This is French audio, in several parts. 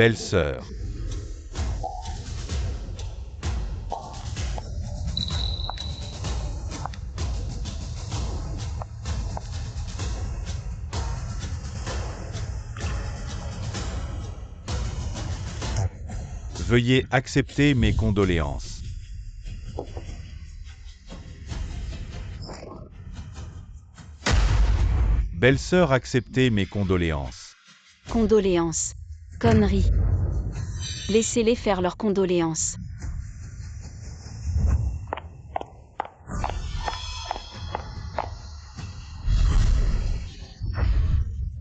Belle-sœur. Veuillez accepter mes condoléances. Belle-sœur, acceptez mes condoléances. Condoléances. Conneries. Laissez-les faire leurs condoléances.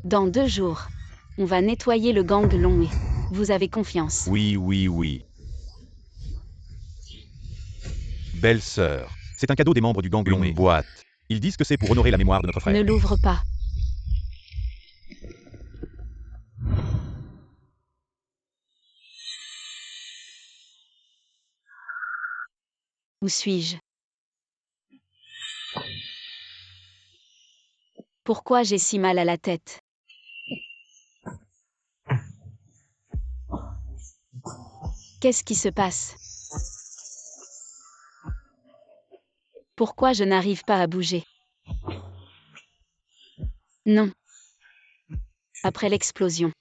Dans 2 jours, on va nettoyer le gang Long. Vous avez confiance? Oui, oui, oui. Belle-sœur. C'est un cadeau des membres du gang Long. Une boîte. Ils disent que c'est pour honorer la mémoire de notre frère. Ne l'ouvre pas. Où suis-je? Pourquoi j'ai si mal à la tête? Qu'est-ce qui se passe? Pourquoi je n'arrive pas à bouger? Non. Après l'explosion.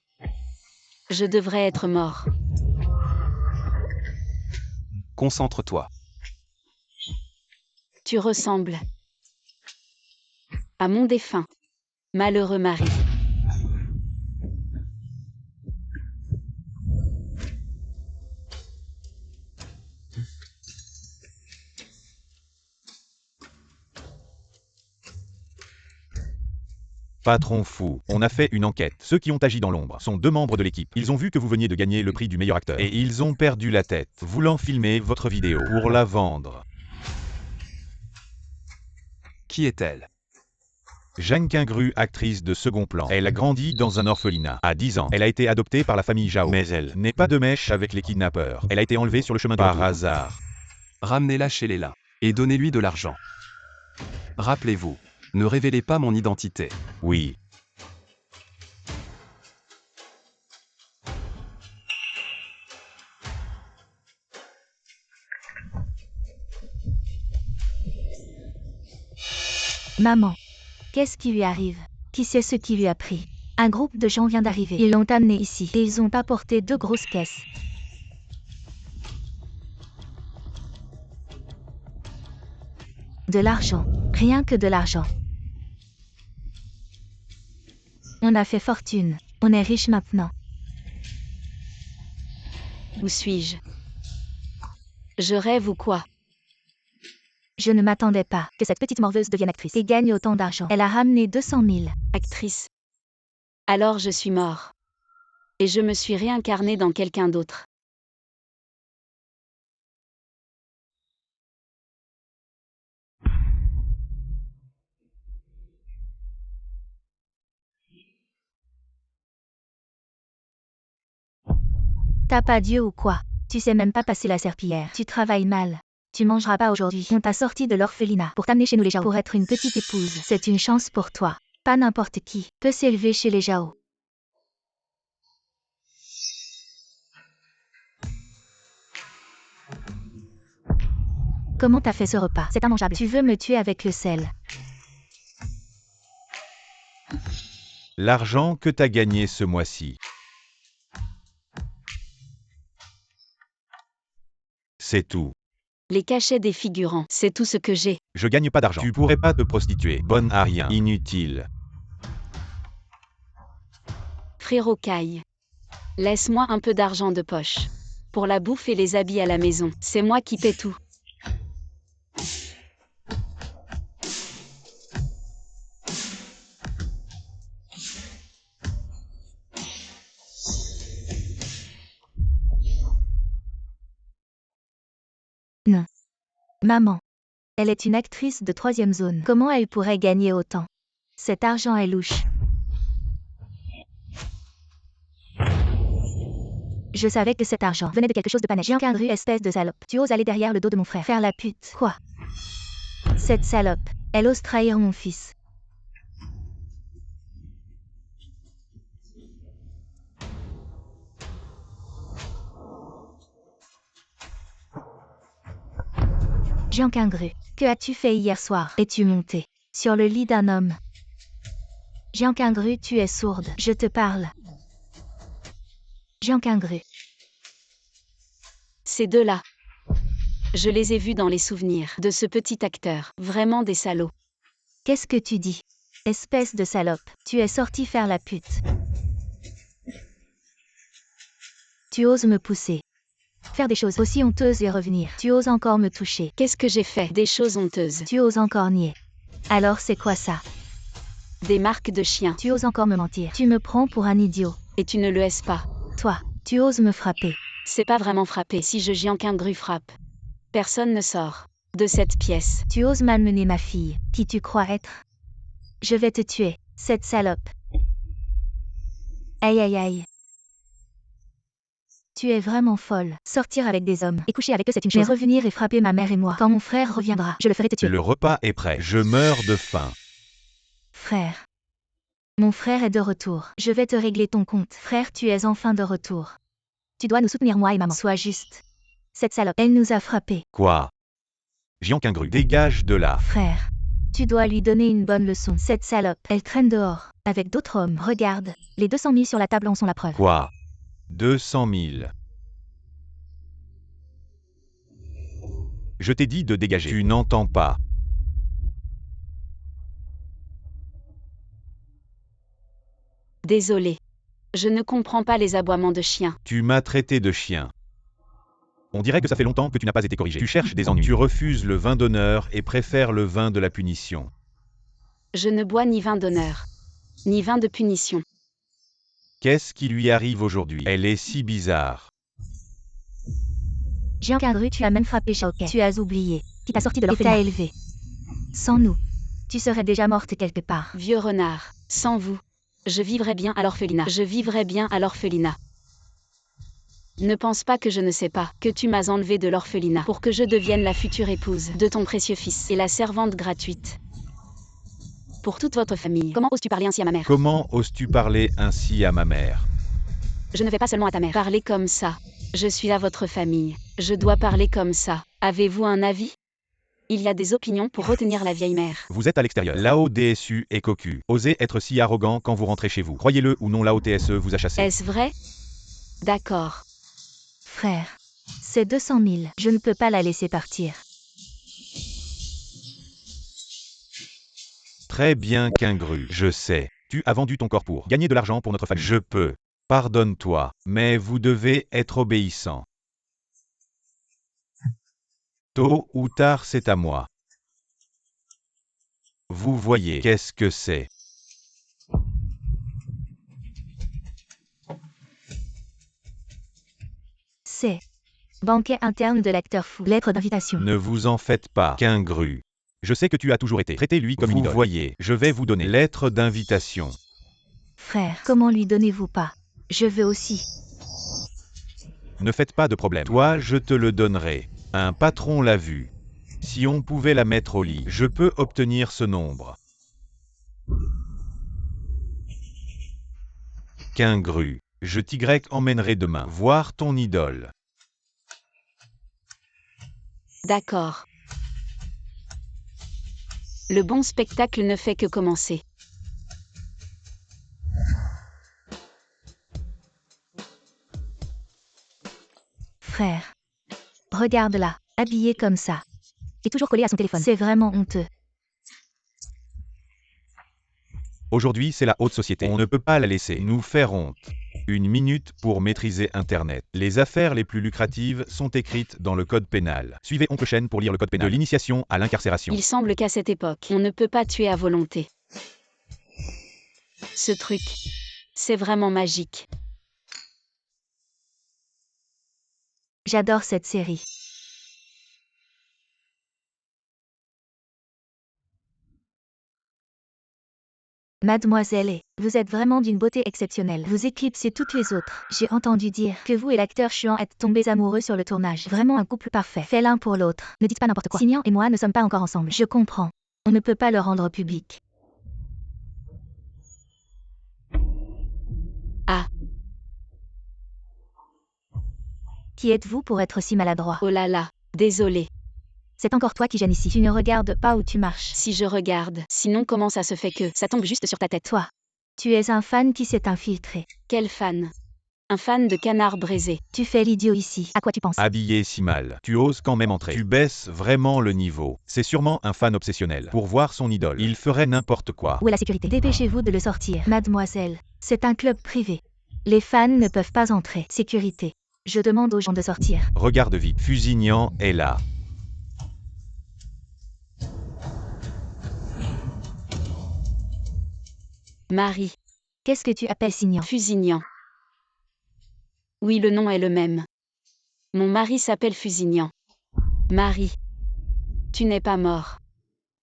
Je devrais être mort. Concentre-toi. Tu ressembles à mon défunt, malheureux mari. Patron fou, on a fait une enquête. Ceux qui ont agi dans l'ombre sont 2 membres de l'équipe. Ils ont vu que vous veniez de gagner le prix du meilleur acteur. Et ils ont perdu la tête, voulant filmer votre vidéo pour la vendre. Qui est-elle? Jeanne Quingru, actrice de second plan. Elle a grandi dans un orphelinat. À 10 ans, elle a été adoptée par la famille Zhao. Mais elle n'est pas de mèche avec les kidnappeurs. Elle a été enlevée sur le chemin par hasard. Ramenez-la chez Léla. Et donnez-lui de l'argent. Rappelez-vous, ne révélez pas mon identité. Oui. Maman. Qu'est-ce qui lui arrive? Qui sait ce qui lui a pris? Un groupe de gens vient d'arriver. Ils l'ont amené ici et ils ont apporté 2 grosses caisses. De l'argent. Rien que de l'argent. On a fait fortune. On est riche maintenant. Où suis-je? Je rêve ou quoi? Je ne m'attendais pas que cette petite morveuse devienne actrice et gagne autant d'argent. Elle a ramené 200 000. Actrice. Alors je suis mort. Et je me suis réincarné dans quelqu'un d'autre. T'as pas Dieu ou quoi? Tu sais même pas passer la serpillière. Tu travailles mal. Tu mangeras pas aujourd'hui. On t'a sorti de l'orphelinat pour t'amener chez nous les Zhao. Pour être une petite épouse. C'est une chance pour toi. Pas n'importe qui peut s'élever chez les Zhao. Comment t'as fait ce repas? C'est immangeable. Tu veux me tuer avec le sel. L'argent que t'as gagné ce mois-ci. C'est tout. Les cachets des figurants, c'est tout ce que j'ai. Je gagne pas d'argent. Tu pourrais pas te prostituer. Bonne à rien. Inutile. Frérot Kai. Laisse-moi un peu d'argent de poche. Pour la bouffe et les habits à la maison, c'est moi qui paie tout. Non. Maman. Elle est une actrice de 3e zone. Comment elle pourrait gagner autant? Cet argent est louche. Je savais que cet argent venait de quelque chose de panache. Jean Quingru, espèce de salope. Tu oses aller derrière le dos de mon frère. Faire la pute. Quoi? Cette salope. Elle ose trahir mon fils. Jiang Qingru, que as-tu fait hier soir? Es-tu monté sur le lit d'un homme? Jiang Qingru, tu es sourde. Je te parle. Jiang Qingru. Ces deux-là. Je les ai vus dans les souvenirs de ce petit acteur. Vraiment des salauds. Qu'est-ce que tu dis? Espèce de salope, tu es sorti faire la pute. Tu oses me pousser. Faire des choses aussi honteuses et revenir. Tu oses encore me toucher. Qu'est-ce que j'ai fait? Des choses honteuses. Tu oses encore nier. Alors c'est quoi ça? Des marques de chien. Tu oses encore me mentir. Tu me prends pour un idiot. Et tu ne le es pas. Toi, tu oses me frapper. C'est pas vraiment frapper si je Jiang Qingru frappe. Personne ne sort de cette pièce. Tu oses malmener ma fille, qui tu crois être? Je vais te tuer, cette salope. Aïe aïe aïe. Tu es vraiment folle. Sortir avec des hommes et coucher avec eux, c'est une chose. Mais revenir et frapper ma mère et moi. Quand mon frère reviendra, je le ferai te tuer. Le repas est prêt. Je meurs de faim. Frère. Mon frère est de retour. Je vais te régler ton compte. Frère, tu es enfin de retour. Tu dois nous soutenir, moi et maman. Sois juste. Cette salope, elle nous a frappés. Quoi? Jiang Qingru, dégage de là. Frère. Tu dois lui donner une bonne leçon. Cette salope, elle traîne dehors, avec d'autres hommes. Regarde, les 200 000 sur la table en sont la preuve. Quoi? 200 000. Je t'ai dit de dégager. Tu n'entends pas. Désolé. Je ne comprends pas les aboiements de chien. Tu m'as traité de chien. On dirait que ça fait longtemps que tu n'as pas été corrigé. Tu cherches des ennuis. Tu refuses le vin d'honneur et préfères le vin de la punition. Je ne bois ni vin d'honneur, ni vin de punition. Qu'est-ce qui lui arrive aujourd'hui? Elle est si bizarre. Jiang Qingru, tu as même frappé Xiaokai. Tu as oublié. Qui t'a sorti de l'orphelinat. Et t'a élevé. Sans nous, tu serais déjà morte quelque part. Vieux renard, sans vous, je vivrais bien à l'orphelinat. Je vivrais bien à l'orphelinat. Ne pense pas que je ne sais pas que tu m'as enlevé de l'orphelinat pour que je devienne la future épouse de ton précieux fils et la servante gratuite pour toute votre famille. Comment oses-tu parler ainsi à ma mère? Comment oses-tu parler ainsi à ma mère? Je ne vais pas seulement à ta mère. Parler comme ça. Je suis à votre famille. Je dois parler comme ça. Avez-vous un avis? Il y a des opinions pour retenir la vieille mère. Vous êtes à l'extérieur. Lao DSU et cocu. Osez être si arrogant quand vous rentrez chez vous. Croyez-le ou non, Lao TSE vous a chassé. Est-ce vrai? D'accord. Frère, c'est 200 000. Je ne peux pas la laisser partir. Très bien, Qingru. Je sais. Tu as vendu ton corps pour gagner de l'argent pour notre famille. Je peux. Pardonne-toi. Mais vous devez être obéissant. Tôt ou tard, c'est à moi. Vous voyez, qu'est-ce que c'est? C'est banquet interne de l'acteur fou. Lettre d'invitation. Ne vous en faites pas, Qingru. Je sais que tu as toujours été. Traitez-lui comme une idole. Vous voyez, je vais vous donner lettre d'invitation. Frère, comment lui donnez-vous pas? Je veux aussi. Ne faites pas de problème. Toi, je te le donnerai. Un patron l'a vu. Si on pouvait la mettre au lit, je peux obtenir ce nombre. Qingru, je t'y emmènerai demain voir ton idole. D'accord. Le bon spectacle ne fait que commencer. Frère. Regarde-la, habillée comme ça. Et toujours collée à son téléphone. C'est vraiment honteux. Aujourd'hui, c'est la haute société. On ne peut pas la laisser nous faire honte. Une minute pour maîtriser Internet. Les affaires les plus lucratives sont écrites dans le code pénal. Suivez Oncle Chen pour lire le code pénal. De l'initiation à l'incarcération. Il semble qu'à cette époque, on ne peut pas tuer à volonté. Ce truc, c'est vraiment magique. J'adore cette série. Mademoiselle, vous êtes vraiment d'une beauté exceptionnelle. Vous éclipsez toutes les autres. J'ai entendu dire que vous et l'acteur Xuan êtes tombés amoureux sur le tournage. Vraiment un couple parfait. Fait l'un pour l'autre. Ne dites pas n'importe quoi. Signan et moi ne sommes pas encore ensemble. Je comprends. On ne peut pas le rendre public. Ah. Qui êtes-vous pour être si maladroit? Oh là là, désolé. C'est encore toi qui gênes ici. Tu ne regardes pas où tu marches. Si je regarde, sinon comment ça se fait que ça tombe juste sur ta tête? Toi, tu es un fan qui s'est infiltré. Quel fan? Un fan de canard braisé. Tu fais l'idiot ici. À quoi tu penses? Habillé si mal. Tu oses quand même entrer. Tu baisses vraiment le niveau. C'est sûrement un fan obsessionnel. Pour voir son idole, il ferait n'importe quoi. Où est la sécurité? Dépêchez-vous de le sortir. Mademoiselle, c'est un club privé. Les fans ne peuvent pas entrer. Sécurité. Je demande aux gens de sortir. Regarde vite. Fusignan est là. Marie. Qu'est-ce que tu appelles Signan? Fusignan. Oui, le nom est le même. Mon mari s'appelle Fusignan. Marie. Tu n'es pas mort.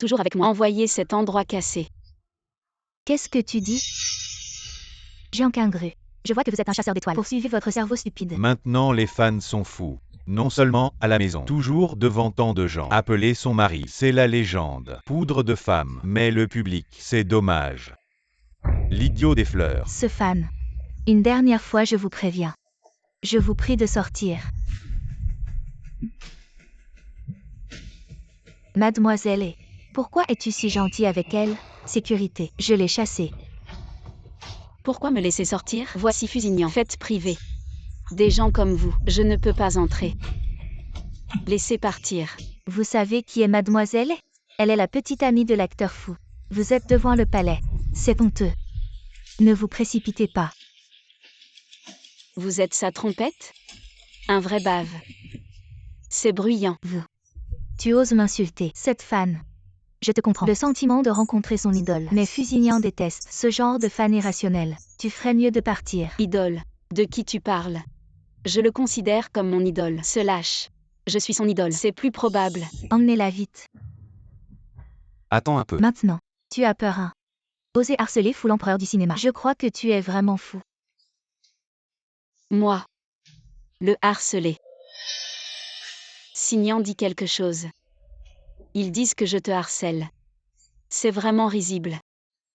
Toujours avec moi. Envoyez cet endroit cassé. Qu'est-ce que tu dis? Jean Quingru. Je vois que vous êtes un chasseur d'étoiles. Poursuivez votre cerveau stupide. Maintenant les fans sont fous. Non seulement à la maison, toujours devant tant de gens. Appeler son mari, c'est la légende. Poudre de femme, mais le public, c'est dommage. L'idiot des fleurs. Ce fan. Une dernière fois, je vous préviens. Je vous prie de sortir. Mademoiselle est. Pourquoi es-tu si gentille avec elle? Sécurité. Je l'ai chassée. Pourquoi me laisser sortir? Voici Fusignan. Fête privée. Des gens comme vous, je ne peux pas entrer. Laissez partir. Vous savez qui est Mademoiselle? Elle est la petite amie de l'acteur fou. Vous êtes devant le palais. C'est honteux. Ne vous précipitez pas. Vous êtes sa trompette? Un vrai bave. C'est bruyant. Tu oses m'insulter. Cette fan. Je te comprends. Le sentiment de rencontrer son idole. Mais Fusignan déteste ce genre de fan irrationnel. Tu ferais mieux de partir. Idole. De qui tu parles? Je le considère comme mon idole. Se lâche. Je suis son idole. C'est plus probable. Emmenez-la vite. Attends un peu. Maintenant. Tu as peur, hein? Oser harceler fou l'empereur du cinéma. Je crois que tu es vraiment fou. Moi. Le harceler. Signan dit quelque chose. Ils disent que je te harcèle. C'est vraiment risible.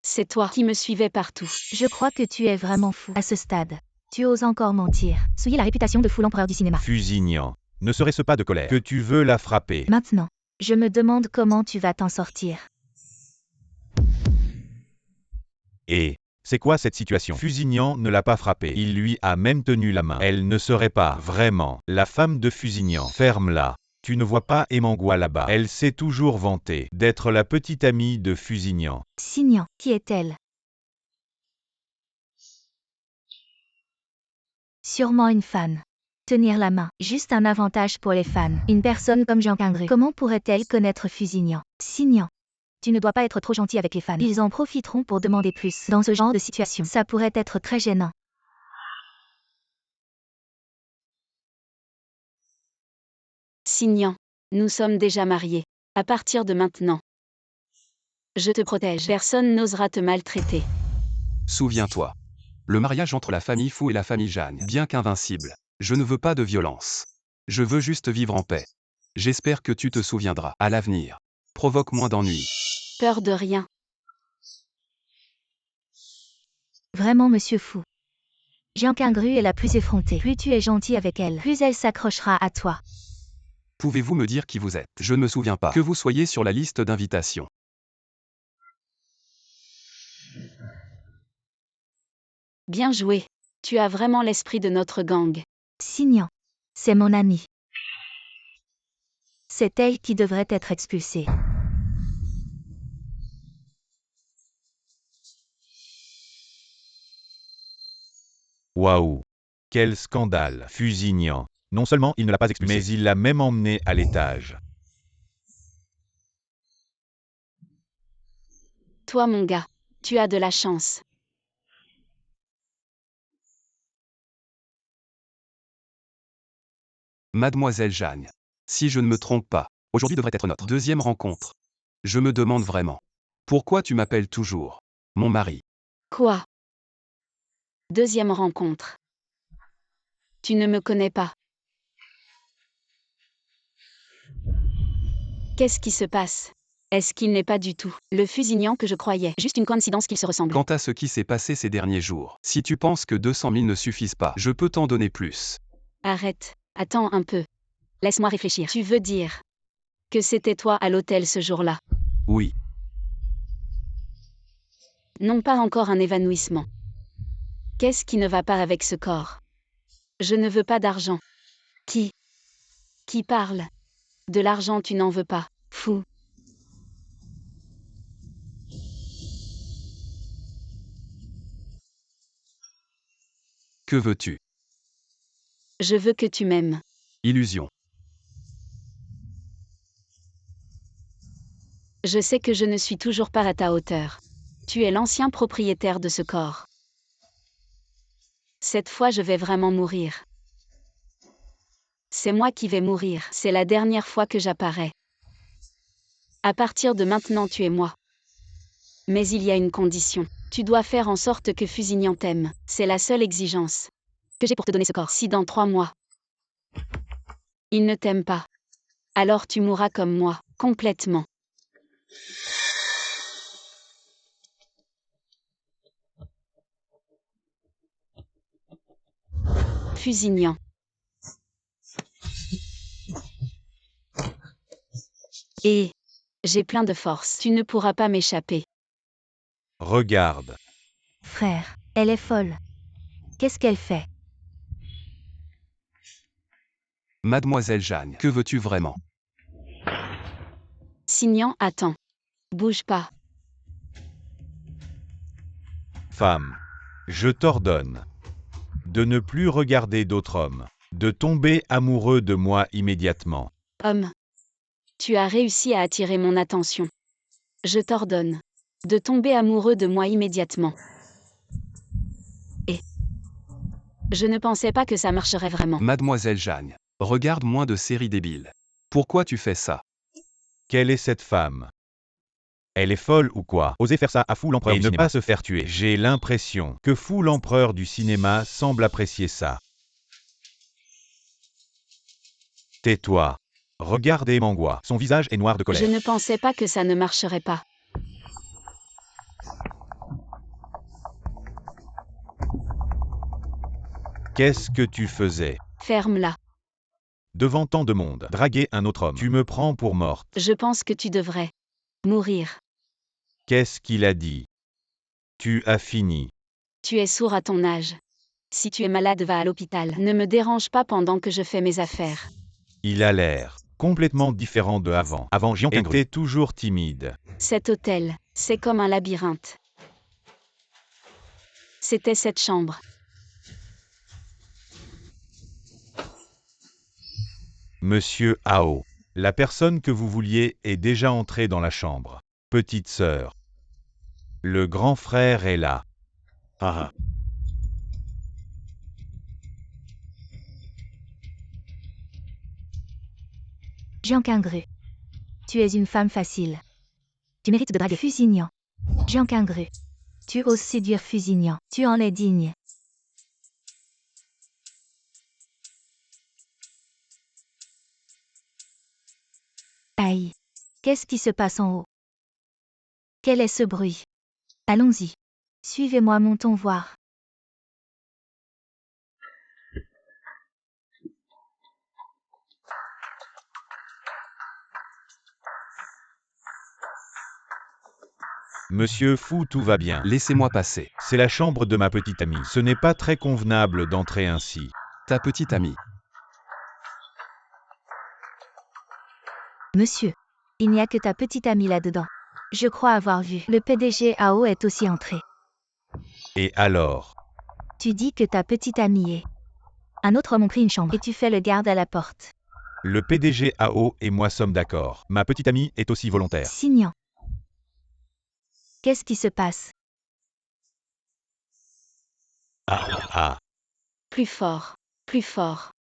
C'est toi qui me suivais partout. Je crois que tu es vraiment fou. À ce stade, tu oses encore mentir. Souiller la réputation de fou l'empereur du cinéma. Fusignan. Ne serait-ce pas de colère que tu veux la frapper? Maintenant, je me demande comment tu vas t'en sortir. Et c'est quoi cette situation? Fusignan ne l'a pas frappée. Il lui a même tenu la main. Elle ne serait pas vraiment la femme de Fusignan. Ferme-la. Tu ne vois pas Emangua là-bas. Elle s'est toujours vantée d'être la petite amie de Fusignan. Signan, qui est-elle? Sûrement une fan. Tenir la main, juste un avantage pour les fans. Une personne comme Jean Quingru. Comment pourrait-elle connaître Fusignan? Signan. Tu ne dois pas être trop gentil avec les fans. Ils en profiteront pour demander plus. Dans ce genre de situation, ça pourrait être très gênant. Signan. Nous sommes déjà mariés. À partir de maintenant. Je te protège. Personne n'osera te maltraiter. Souviens-toi. Le mariage entre la famille Fou et la famille Jeanne, bien qu'invincible. Je ne veux pas de violence. Je veux juste vivre en paix. J'espère que tu te souviendras. À l'avenir. Provoque moins d'ennuis. Peur de rien. Vraiment, monsieur Fou. Jean Quingru est la plus effrontée. Plus tu es gentil avec elle, plus elle s'accrochera à toi. Pouvez-vous me dire qui vous êtes? Je ne me souviens pas que vous soyez sur la liste d'invitation. Bien joué. Tu as vraiment l'esprit de notre gang. Signan. C'est mon amie. C'est elle qui devrait être expulsée. Waouh! Quel scandale! Fusignan. Non seulement il ne l'a pas expulsé, mais il l'a même emmené à l'étage. Toi, mon gars, tu as de la chance. Mademoiselle Jeanne. Si je ne me trompe pas, aujourd'hui devrait être notre deuxième rencontre. Je me demande vraiment. Pourquoi tu m'appelles toujours mon mari? Quoi? Deuxième rencontre. Tu ne me connais pas. Qu'est-ce qui se passe? Est-ce qu'il n'est pas du tout le Fusignan que je croyais? Juste une coïncidence qu'ils se ressemblent. Quant à ce qui s'est passé ces derniers jours, si tu penses que 200 000 ne suffisent pas, je peux t'en donner plus. Arrête. Attends un peu. Laisse-moi réfléchir. Tu veux dire Que c'était toi à l'hôtel ce jour-là. Oui. Non, pas encore un évanouissement. Qu'est-ce qui ne va pas avec ce corps? Je ne veux pas d'argent. Qui parle? De l'argent tu n'en veux pas, fou. Que veux-tu? Je veux que tu m'aimes. Illusion. Je sais que je ne suis toujours pas à ta hauteur. Tu es l'ancien propriétaire de ce corps. Cette fois je vais vraiment mourir. C'est moi qui vais mourir, c'est la dernière fois que j'apparais. À partir de maintenant tu es moi. Mais il y a une condition. Tu dois faire en sorte que Fusignan t'aime. C'est la seule exigence que j'ai pour te donner ce corps. Si dans 3 mois, il ne t'aime pas, alors tu mourras comme moi, complètement. Fusignan. Et j'ai plein de force. Tu ne pourras pas m'échapper. Regarde. Frère, elle est folle. Qu'est-ce qu'elle fait? Mademoiselle Jeanne, que veux-tu vraiment? Signan, attends. Bouge pas. Femme. Je t'ordonne de ne plus regarder d'autres hommes, de tomber amoureux de moi immédiatement. Homme. Tu as réussi à attirer mon attention. Je t'ordonne de tomber amoureux de moi immédiatement. Et je ne pensais pas que ça marcherait vraiment. Mademoiselle Jeanne, regarde moins de séries débiles. Pourquoi tu fais ça? Quelle est cette femme? Elle est folle ou quoi? Oser faire ça à Fou l'empereur du cinéma. Et ne pas se faire tuer. J'ai l'impression que Fou l'empereur du cinéma semble apprécier ça. Tais-toi. Regardez Mangua. Son visage est noir de colère. Je ne pensais pas que ça ne marcherait pas. Qu'est-ce que tu faisais? Ferme-la. Devant tant de monde, draguer un autre homme. Tu me prends pour morte. Je pense que tu devrais mourir. Qu'est-ce qu'il a dit? Tu as fini. Tu es sourd à ton âge. Si tu es malade, va à l'hôpital. Ne me dérange pas pendant que je fais mes affaires. Il a l'air complètement différent de avant. Avant, Jean était toujours timide. Cet hôtel, c'est comme un labyrinthe. C'était cette chambre. Monsieur Ao, la personne que vous vouliez est déjà entrée dans la chambre. Petite sœur. Le grand frère est là. Ah. Jean Quingru. Tu es une femme facile. Tu mérites de draguer Fusignan. Jean Quingru. Tu oses séduire Fusignan. Tu en es digne. Aïe. Qu'est-ce qui se passe en haut? Quel est ce bruit? Allons-y. Suivez-moi, montons voir. Monsieur Fou, tout va bien. Laissez-moi passer. C'est la chambre de ma petite amie. Ce n'est pas très convenable d'entrer ainsi. Ta petite amie. Monsieur, il n'y a que ta petite amie là-dedans. Je crois avoir vu. Le PDG AO est aussi entré. Et alors? Tu dis que ta petite amie est... Un autre homme a pris une chambre et tu fais le garde à la porte. Le PDG AO et moi sommes d'accord. Ma petite amie est aussi volontaire. Signan. Qu'est-ce qui se passe? Ah. Plus fort. Plus fort.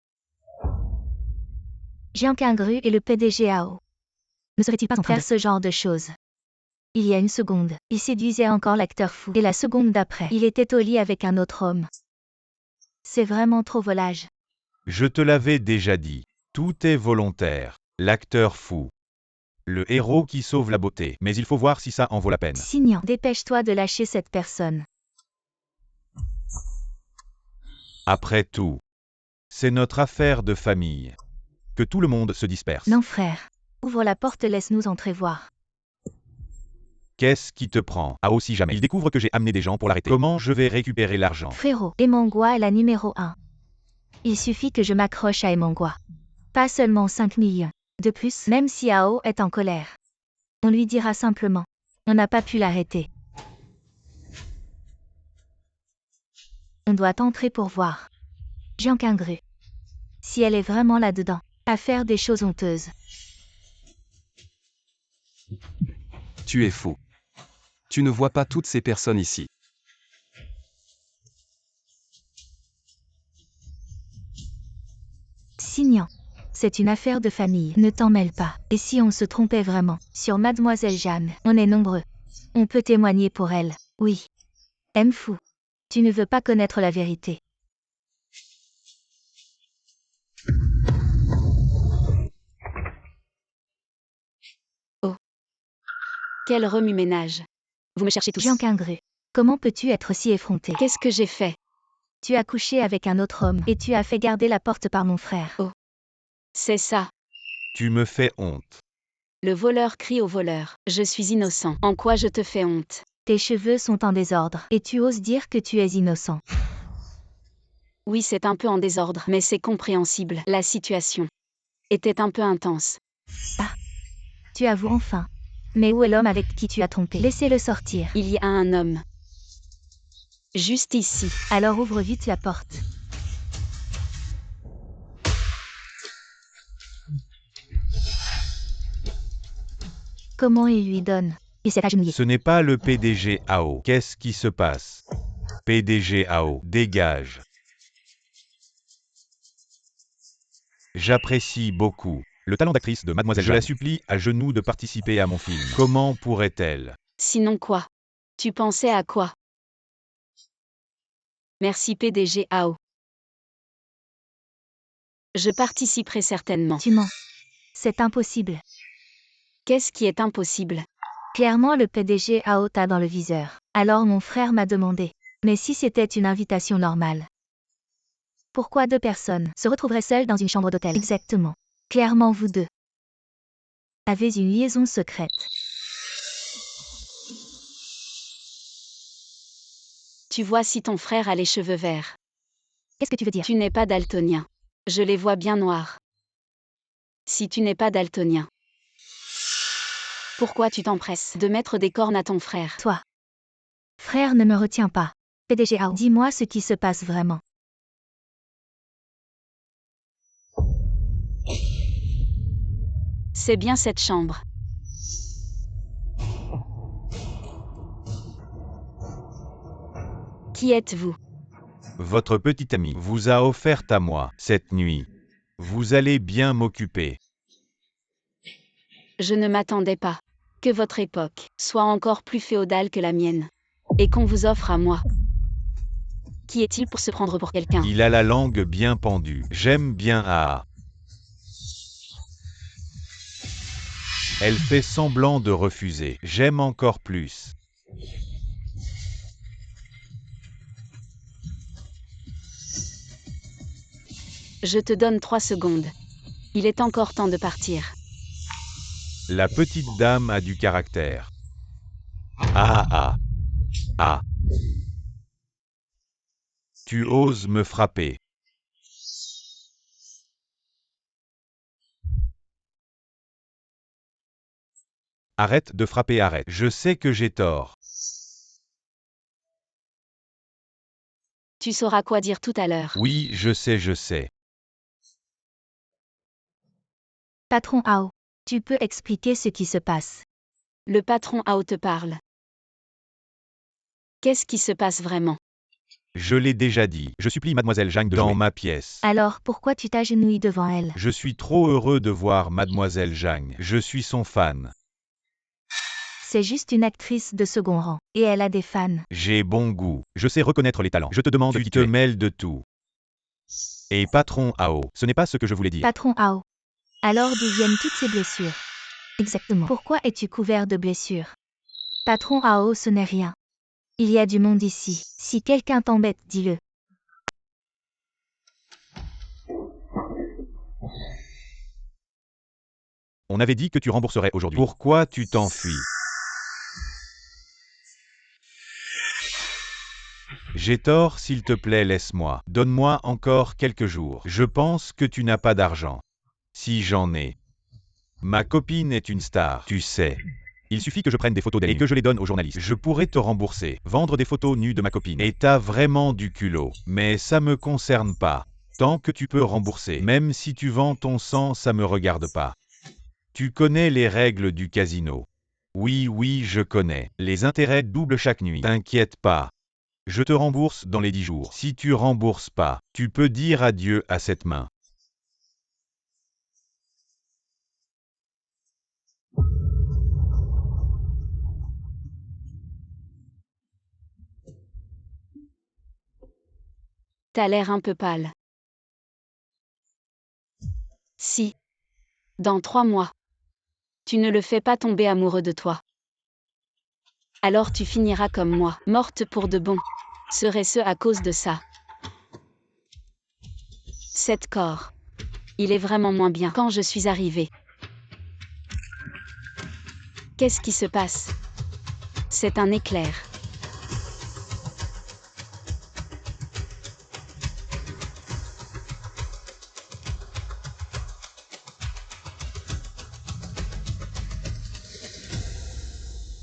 Jean Quingru et le PDG AO. Ne serait-il pas en train de faire ce genre de choses? Il y a une seconde, il séduisait encore l'acteur Fou. Et la seconde d'après, il était au lit avec un autre homme. C'est vraiment trop volage. Je te l'avais déjà dit. Tout est volontaire. L'acteur Fou. Le héros qui sauve la beauté. Mais il faut voir si ça en vaut la peine. Signan, dépêche-toi de lâcher cette personne. Après tout, c'est notre affaire de famille. Que tout le monde se disperse. Non frère. Ouvre la porte, laisse-nous entrer voir. Qu'est-ce qui te prend? Ah, aussi jamais. Il découvre que j'ai amené des gens pour l'arrêter. Comment je vais récupérer l'argent? Frérot, Emongwa est la numéro 1. Il suffit que je m'accroche à Emongwa. Pas seulement 5 millions. De plus, même si Ao est en colère, on lui dira simplement. On n'a pas pu l'arrêter. On doit entrer pour voir. Jean Kingru. Si elle est vraiment là-dedans, à faire des choses honteuses. Tu es fou. Tu ne vois pas toutes ces personnes ici. Signan. C'est une affaire de famille, ne t'en mêle pas. Et si on se trompait vraiment, sur Mademoiselle Jeanne, on est nombreux. On peut témoigner pour elle, oui. Fou. Tu ne veux pas connaître la vérité. Quel remue-ménage. Vous me cherchez tous. Jean Kingru. Comment peux-tu être si effronté? Qu'est-ce que j'ai fait? Tu as couché avec un autre homme et tu as fait garder la porte par mon frère. C'est ça. Tu me fais honte. Le voleur crie au voleur. Je suis innocent. En quoi je te fais honte? Tes cheveux sont en désordre et tu oses dire que tu es innocent. Oui, c'est un peu en désordre, mais c'est compréhensible. La situation était un peu intense. Tu avoues enfin. Mais où est l'homme avec qui tu as trompé? Laissez-le sortir. Il y a un homme. Juste ici. Alors ouvre vite la porte. Comment il lui donne? Il s'est agenouillé. Ce n'est pas le PDG Ao. Qu'est-ce qui se passe? PDG Ao, dégage. J'apprécie beaucoup le talent d'actrice de Mademoiselle Jeanne. Je la supplie à genoux de participer à mon film. Comment pourrait-elle? Sinon quoi? Tu pensais à quoi? Merci PDG Ao. Je participerai certainement. Tu mens. C'est impossible. Qu'est-ce qui est impossible? Clairement le PDG Ao t'a dans le viseur. Alors mon frère m'a demandé. Mais si c'était une invitation normale? Pourquoi 2 personnes se retrouveraient seules dans une chambre d'hôtel? Exactement. Clairement vous deux avez une liaison secrète. Tu vois si ton frère a les cheveux verts. Qu'est-ce que tu veux dire? Tu n'es pas daltonien. Je les vois bien noirs. Si tu n'es pas daltonien, pourquoi tu t'empresses de mettre des cornes à ton frère? Toi. Frère ne me retiens pas. PDG Ao, dis-moi ce qui se passe vraiment. C'est bien cette chambre. Qui êtes-vous? Votre petit ami vous a offerte à moi cette nuit. Vous allez bien m'occuper. Je ne m'attendais pas que votre époque soit encore plus féodale que la mienne. Et qu'on vous offre à moi. Qui est-il pour se prendre pour quelqu'un? Il a la langue bien pendue. J'aime bien A. Elle fait semblant de refuser. J'aime encore plus. Je te donne 3 secondes. Il est encore temps de partir. La petite dame a du caractère. Ah ah. Ah. Tu oses me frapper. Arrête de frapper, arrête. Je sais que j'ai tort. Tu sauras quoi dire tout à l'heure. Oui, je sais, je sais. Patron Ao, tu peux expliquer ce qui se passe? Le patron Ao te parle. Qu'est-ce qui se passe vraiment? Je l'ai déjà dit. Je supplie Mademoiselle Jeanne de jouer dans ma pièce. Alors pourquoi tu t'agenouilles devant elle? Je suis trop heureux de voir Mademoiselle Jeanne. Je suis son fan. C'est juste une actrice de second rang. Et elle a des fans. J'ai bon goût. Je sais reconnaître les talents. Je te demande qui te mêle de tout. Et patron Ao, ce n'est pas ce que je voulais dire. Patron Ao. Alors d'où viennent toutes ces blessures? Exactement. Pourquoi es-tu couvert de blessures? Patron Ao, ce n'est rien. Il y a du monde ici. Si quelqu'un t'embête, dis-le. On avait dit que tu rembourserais aujourd'hui. Pourquoi tu t'enfuis? J'ai tort, s'il te plaît, laisse-moi. Donne-moi encore quelques jours. Je pense que tu n'as pas d'argent. Si j'en ai. Ma copine est une star, tu sais. Il suffit que je prenne des photos d'elle et que je les donne aux journalistes. Je pourrais te rembourser, vendre des photos nues de ma copine. Et t'as vraiment du culot. Mais ça me concerne pas. Tant que tu peux rembourser, même si tu vends ton sang, ça me regarde pas. Tu connais les règles du casino. Oui, oui, je connais. Les intérêts doublent chaque nuit. T'inquiète pas. Je te rembourse dans les 10 jours. Si tu rembourses pas, tu peux dire adieu à cette main. T'as l'air un peu pâle. Si. Dans 3 mois. Tu ne le fais pas tomber amoureux de toi. Alors tu finiras comme moi, morte pour de bon. Serait-ce à cause de ça? Cet corps. Il est vraiment moins bien quand je suis arrivée. Qu'est-ce qui se passe? C'est un éclair.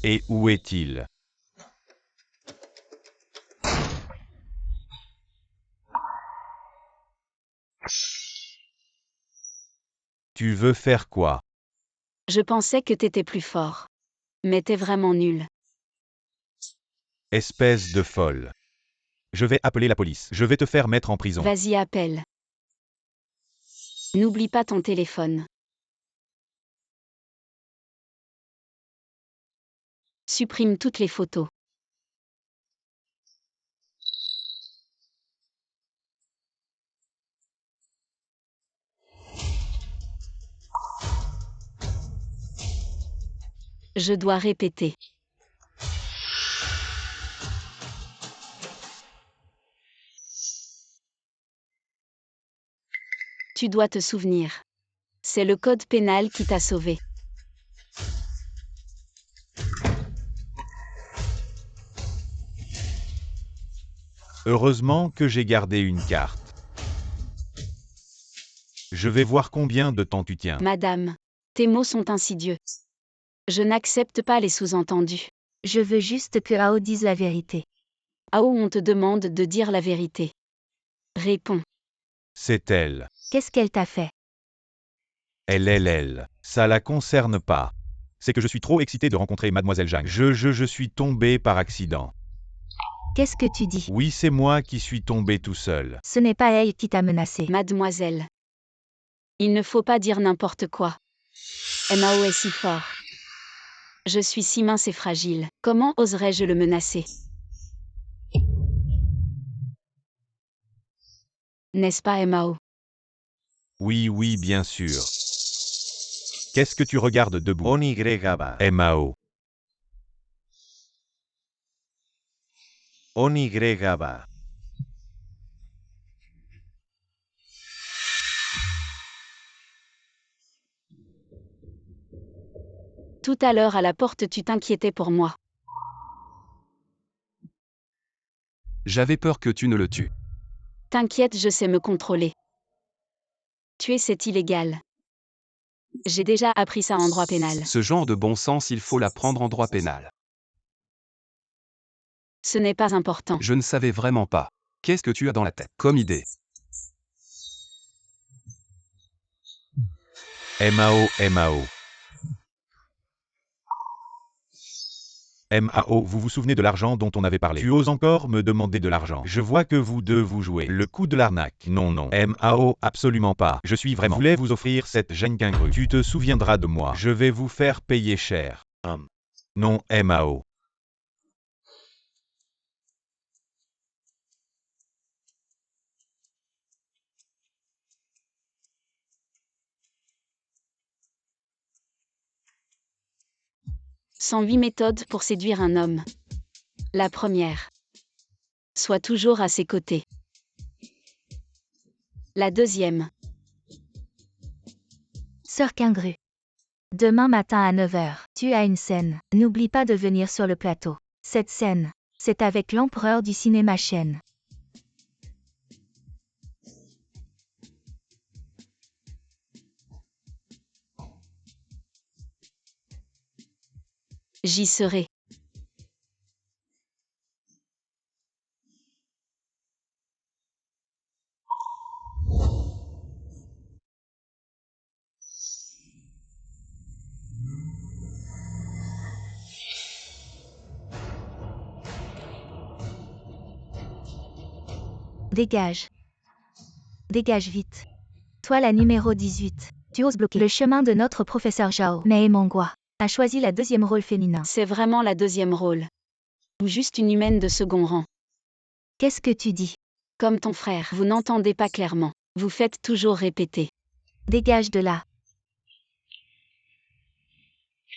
Et où est-il? Tu veux faire quoi? Je pensais que t'étais plus fort. Mais t'es vraiment nul. Espèce de folle. Je vais appeler la police. Je vais te faire mettre en prison. Vas-y, appelle. N'oublie pas ton téléphone. Supprime toutes les photos. Je dois répéter. Tu dois te souvenir. C'est le code pénal qui t'a sauvé. Heureusement que j'ai gardé une carte. Je vais voir combien de temps tu tiens. Madame, tes mots sont insidieux. Je n'accepte pas les sous-entendus. Je veux juste que Ao dise la vérité. Ao, on te demande de dire la vérité. Réponds. C'est elle. Qu'est-ce qu'elle t'a fait? Elle. Ça la concerne pas. C'est que je suis trop excité de rencontrer Mademoiselle Zhang. Je suis tombé par accident. Qu'est-ce que tu dis? Oui, c'est moi qui suis tombé tout seul. Ce n'est pas elle qui t'a menacé. Mademoiselle. Il ne faut pas dire n'importe quoi. Mao est si fort. Je suis si mince et fragile. Comment oserais-je le menacer? N'est-ce pas, Mao? Oui, bien sûr. Qu'est-ce que tu regardes debout? Mao. Tout à l'heure à la porte, tu t'inquiétais pour moi. J'avais peur que tu ne le tues. T'inquiète, je sais me contrôler. Tuer, c'est illégal. J'ai déjà appris ça en droit pénal. Ce genre de bon sens, il faut l'apprendre en droit pénal. Ce n'est pas important. Je ne savais vraiment pas. Qu'est-ce que tu as dans la tête comme idée? Mao. Mao, vous vous souvenez de l'argent dont on avait parlé? Tu oses encore me demander de l'argent? Je vois que vous deux vous jouez. Le coup de l'arnaque. Non. Mao, absolument pas. Je suis vraiment. Je voulais vous offrir cette gêne qu'ingru. Tu te souviendras de moi. Je vais vous faire payer cher. Non, Mao. « 108 méthodes pour séduire un homme. La première. Sois toujours à ses côtés. La deuxième. Sœur Kingru. Demain matin à 9 h, tu as une scène. N'oublie pas de venir sur le plateau. Cette scène, c'est avec l'empereur du cinéma Chen. J'y serai. Dégage. Dégage vite. Toi la numéro 18. Tu oses bloquer le chemin de notre professeur Zhao. Mais Mangua a choisi la deuxième rôle féminin. C'est vraiment la deuxième rôle. Ou juste une humaine de second rang. Qu'est-ce que tu dis? Comme ton frère, vous n'entendez pas clairement. Vous faites toujours répéter. Dégage de là.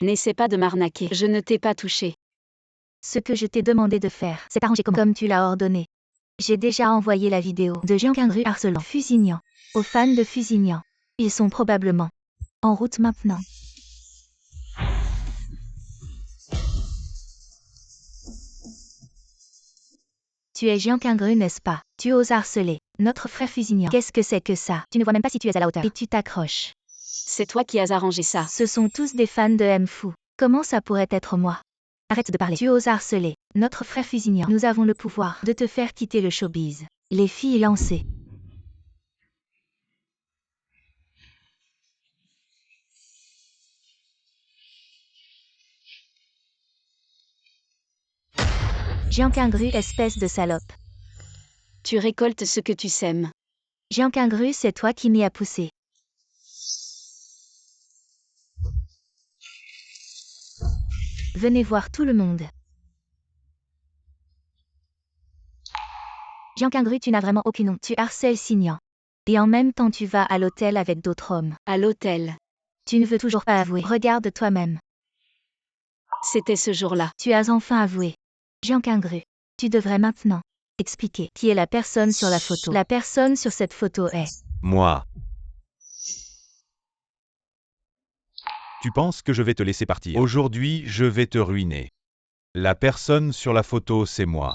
N'essaie pas de m'arnaquer. Je ne t'ai pas touché. Ce que je t'ai demandé de faire, c'est arranger comme tu l'as ordonné. J'ai déjà envoyé la vidéo de Jiang Qingru harcelant Fusignan aux fans de Fusignan. Ils sont probablement en route maintenant. Tu es Jiang Qingru, n'est-ce pas? Tu oses harceler notre frère Fusignan. Qu'est-ce que c'est que ça? Tu ne vois même pas si tu es à la hauteur. Et tu t'accroches. C'est toi qui as arrangé ça. Ce sont tous des fans de Mfu. Comment ça pourrait être moi? Arrête de parler. Tu oses harceler notre frère Fusignan. Nous avons le pouvoir de te faire quitter le showbiz. Les filles lancées. Jiang Qingru, espèce de salope. Tu récoltes ce que tu sèmes. Jiang Qingru, c'est toi qui m'y as poussé. Venez voir tout le monde. Jiang Qingru, tu n'as vraiment aucune honte. Tu harcèles Signan. Et en même temps tu vas à l'hôtel avec d'autres hommes. À l'hôtel. Tu ne veux toujours pas avouer. Regarde toi-même. C'était ce jour-là. Tu as enfin avoué. Jiang Qingru, tu devrais maintenant expliquer qui est la personne sur la photo. La personne sur cette photo est... Moi. Tu penses que je vais te laisser partir? Aujourd'hui, je vais te ruiner. La personne sur la photo, c'est moi.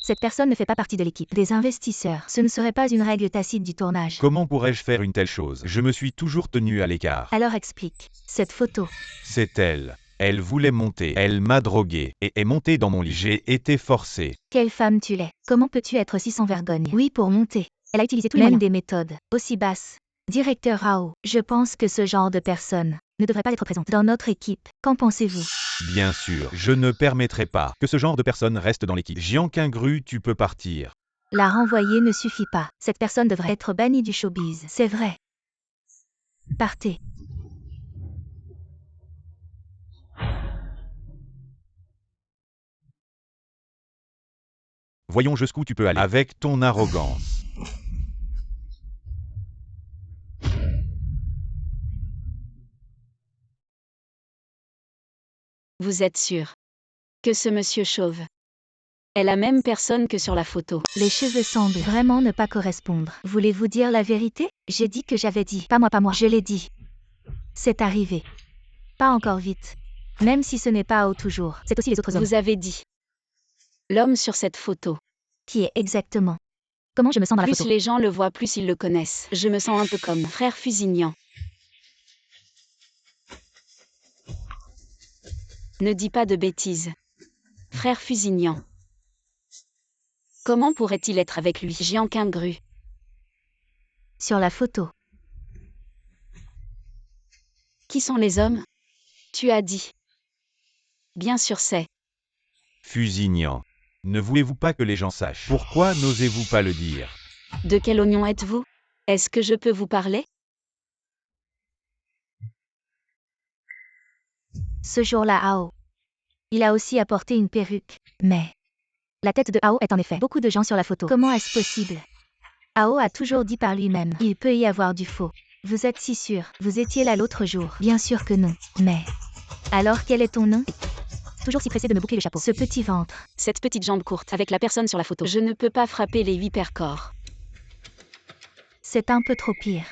Cette personne ne fait pas partie de l'équipe des investisseurs. Ce ne serait pas une règle tacite du tournage. Comment pourrais-je faire une telle chose? Je me suis toujours tenu à l'écart. Alors explique. Cette photo. C'est elle. Elle voulait monter. Elle m'a drogué et est montée dans mon lit. J'ai été forcé. Quelle femme tu l'es? Comment peux-tu être si sans vergogne? Oui, pour monter. Elle a utilisé tous les moyens. Des méthodes aussi basses. Directeur Rao, je pense que ce genre de personne ne devrait pas être présente dans notre équipe. Qu'en pensez-vous? Bien sûr, je ne permettrai pas que ce genre de personne reste dans l'équipe. Jiang Qingru, tu peux partir. La renvoyer ne suffit pas. Cette personne devrait être bannie du showbiz. C'est vrai. Partez. Voyons jusqu'où tu peux aller avec ton arrogance. Vous êtes sûr que ce monsieur chauve est la même personne que sur la photo? Les cheveux semblent vraiment ne pas correspondre. Voulez-vous dire la vérité? J'ai dit que j'avais dit. Pas moi, je l'ai dit. C'est arrivé. Pas encore vite. Même si ce n'est pas Ao toujours. C'est aussi les autres hommes. Vous avez dit. L'homme sur cette photo. Qui est exactement? Comment je me sens dans la Plus photo? les gens le voient, plus ils le connaissent. Je me sens un peu comme frère Fusignan. Ne dis pas de bêtises. Frère Fusignan. Comment pourrait-il être avec lui? Jiang Qingru. Sur la photo. Qui sont les hommes? Tu as dit. Bien sûr c'est. Fusignan. Ne voulez-vous pas que les gens sachent? Pourquoi n'osez-vous pas le dire? De quel oignon êtes-vous? Est-ce que je peux vous parler? Ce jour-là, Ao. Il a aussi apporté une perruque. Mais la tête de Ao est en effet beaucoup de gens sur la photo. Comment est-ce possible? Ao a toujours dit par lui-même. Il peut y avoir du faux. Vous êtes si sûr? Vous étiez là l'autre jour. Bien sûr que non. Mais alors quel est ton nom? Toujours si pressé de me boucler le chapeau. Ce petit ventre. Cette petite jambe courte avec la personne sur la photo. Je ne peux pas frapper les 8 paires corps. C'est un peu trop pire.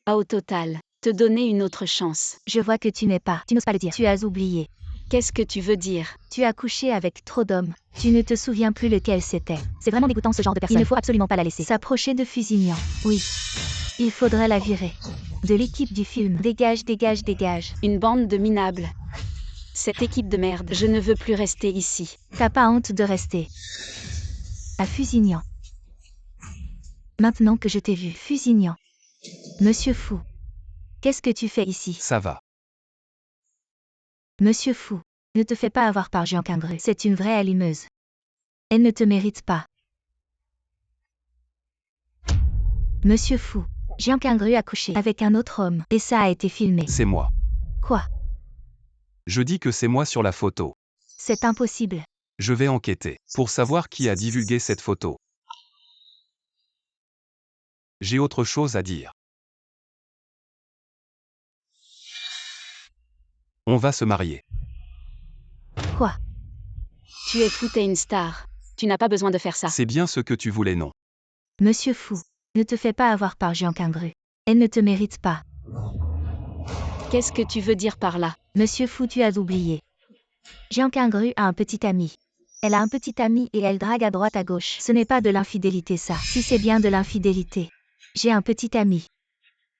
Au total, te donner une autre chance. Je vois que tu n'es pas. Tu n'oses pas le dire. Tu as oublié. Qu'est-ce que tu veux dire? Tu as couché avec trop d'hommes. Tu ne te souviens plus lequel c'était. C'est vraiment dégoûtant ce genre de personne. Il ne faut absolument pas la laisser s'approcher de Fusignan. Oui. Il faudrait la virer. De l'équipe du film. Dégage, dégage, dégage. Une bande de minables. Cette équipe de merde, je ne veux plus rester ici. T'as pas honte de rester. À Fusignan. Maintenant que je t'ai vu, Fusignan. Monsieur Fou. Qu'est-ce que tu fais ici? Ça va. Monsieur Fou. Ne te fais pas avoir par Jean Quingru. C'est une vraie allumeuse. Elle ne te mérite pas. Monsieur Fou. Jean Quingru a couché avec un autre homme. Et ça a été filmé. C'est moi. Quoi? Je dis que c'est moi sur la photo. C'est impossible. Je vais enquêter pour savoir qui a divulgué cette photo. J'ai autre chose à dire. On va se marier. Quoi? Tu es fou, t'es une star. Tu n'as pas besoin de faire ça. C'est bien ce que tu voulais, non? Monsieur Fou. Ne te fais pas avoir par Jean Quingru. Elle ne te mérite pas. Qu'est-ce que tu veux dire par là? Monsieur Fou, tu as oublié. Jean Quingru a un petit ami. Elle a un petit ami et elle drague à droite à gauche. Ce n'est pas de l'infidélité ça. Si c'est bien de l'infidélité. J'ai un petit ami.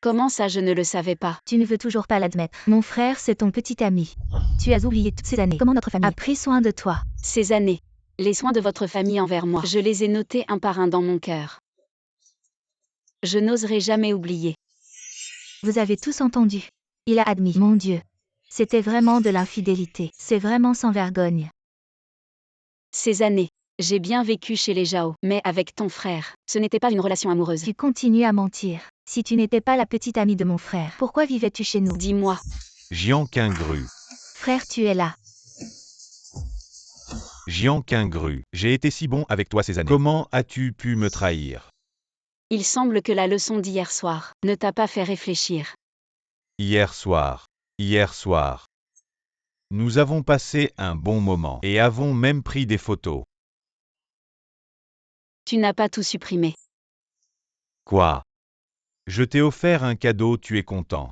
Comment ça, je ne le savais pas? Tu ne veux toujours pas l'admettre. Mon frère, c'est ton petit ami. Tu as oublié toutes ces années. Comment notre famille a pris soin de toi. Ces années. Les soins de votre famille envers moi. Je les ai notés un par un dans mon cœur. Je n'oserai jamais oublier. Vous avez tous entendu. Il a admis. Mon Dieu. C'était vraiment de l'infidélité. C'est vraiment sans vergogne. Ces années. J'ai bien vécu chez les Zhao, mais avec ton frère, ce n'était pas une relation amoureuse. Tu continues à mentir. Si tu n'étais pas la petite amie de mon frère, pourquoi vivais-tu chez nous? Dis-moi. Jean Quingru. Frère, tu es là. Jean Quingru. J'ai été si bon avec toi ces années. Comment as-tu pu me trahir? Il semble que la leçon d'hier soir ne t'a pas fait réfléchir. Hier soir. Hier soir. Nous avons passé un bon moment et avons même pris des photos. Tu n'as pas tout supprimé. Quoi? Je t'ai offert un cadeau, tu es content.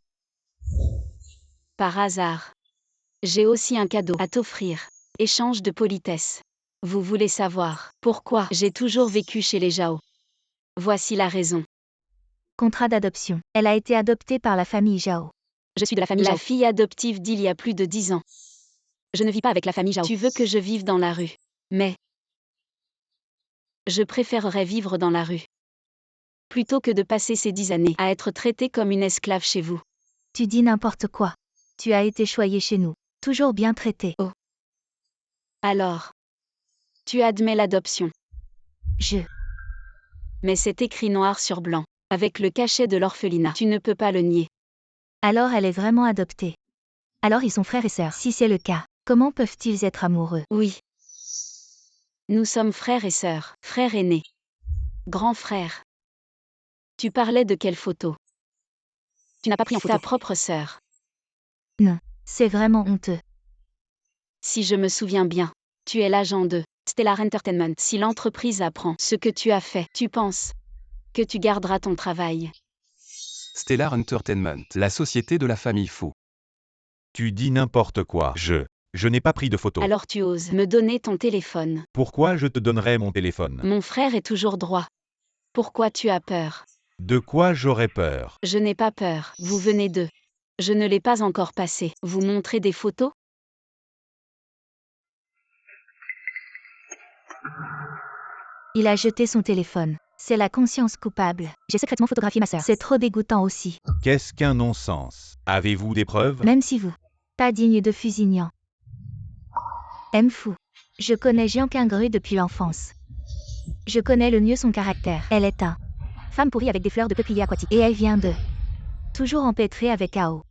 Par hasard. J'ai aussi un cadeau à t'offrir. Échange de politesse. Vous voulez savoir pourquoi j'ai toujours vécu chez les Zhao? Voici la raison. Contrat d'adoption. Elle a été adoptée par la famille Zhao. Je suis de la famille Zhao. La fille adoptive d'il y a plus de 10 ans. Je ne vis pas avec la famille Zhao. Tu veux que je vive dans la rue. Mais je préférerais vivre dans la rue. Plutôt que de passer ces 10 années à être traitée comme une esclave chez vous. Tu dis n'importe quoi. Tu as été choyée chez nous. Toujours bien traitée. Oh. Alors. Tu admets l'adoption. Mais c'est écrit noir sur blanc. Avec le cachet de l'orphelinat. Tu ne peux pas le nier. Alors elle est vraiment adoptée. Alors ils sont frères et sœurs. Si c'est le cas, comment peuvent-ils être amoureux? Oui. Nous sommes frères et sœurs. Frères aînés. Grand frère. Tu parlais de quelle photo? Tu n'as pas pris en photo ta propre sœur. Non. C'est vraiment honteux. Si je me souviens bien, tu es l'agent de Stellar Entertainment. Si l'entreprise apprend ce que tu as fait, tu penses que tu garderas ton travail. Stellar Entertainment, la société de la famille Fou. Tu dis n'importe quoi. Je n'ai pas pris de photo. Alors tu oses me donner ton téléphone. Pourquoi je te donnerais mon téléphone? Mon frère est toujours droit. Pourquoi tu as peur? De quoi j'aurais peur? Je n'ai pas peur. Vous venez de. Je ne l'ai pas encore passé. Vous montrez des photos? Il a jeté son téléphone. C'est la conscience coupable. J'ai secrètement photographié ma sœur. C'est trop dégoûtant aussi. Qu'est-ce qu'un non-sens? Avez-vous des preuves? Même si vous. Pas digne de Fusignan. M. Fou. Je connais Jean Quingru depuis l'enfance. Je connais le mieux son caractère. Elle est un femme pourrie avec des fleurs de peuplier aquatique. Et elle vient de. Toujours empêtrée avec Ao.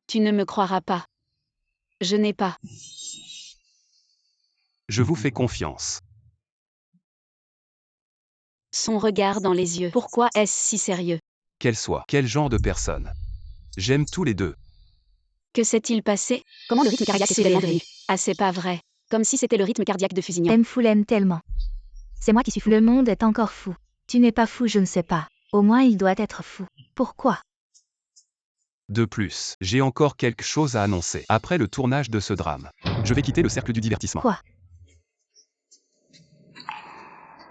Tu ne me croiras pas. Je n'ai pas. Je vous fais confiance. Son regard dans les yeux. Pourquoi est-ce si sérieux? Qu'elle soit, quel genre de personne. J'aime tous les deux. Que s'est-il passé? Comment le rythme cardiaque est soudainement devenu? Ah, c'est pas vrai. Comme si c'était le rythme cardiaque de Fusignan. M. Fou l'aime tellement. C'est moi qui suis fou. Le monde est encore fou. Tu n'es pas fou, je ne sais pas. Au moins il doit être fou. Pourquoi? De plus, j'ai encore quelque chose à annoncer. Après le tournage de ce drame, je vais quitter le cercle du divertissement. Quoi?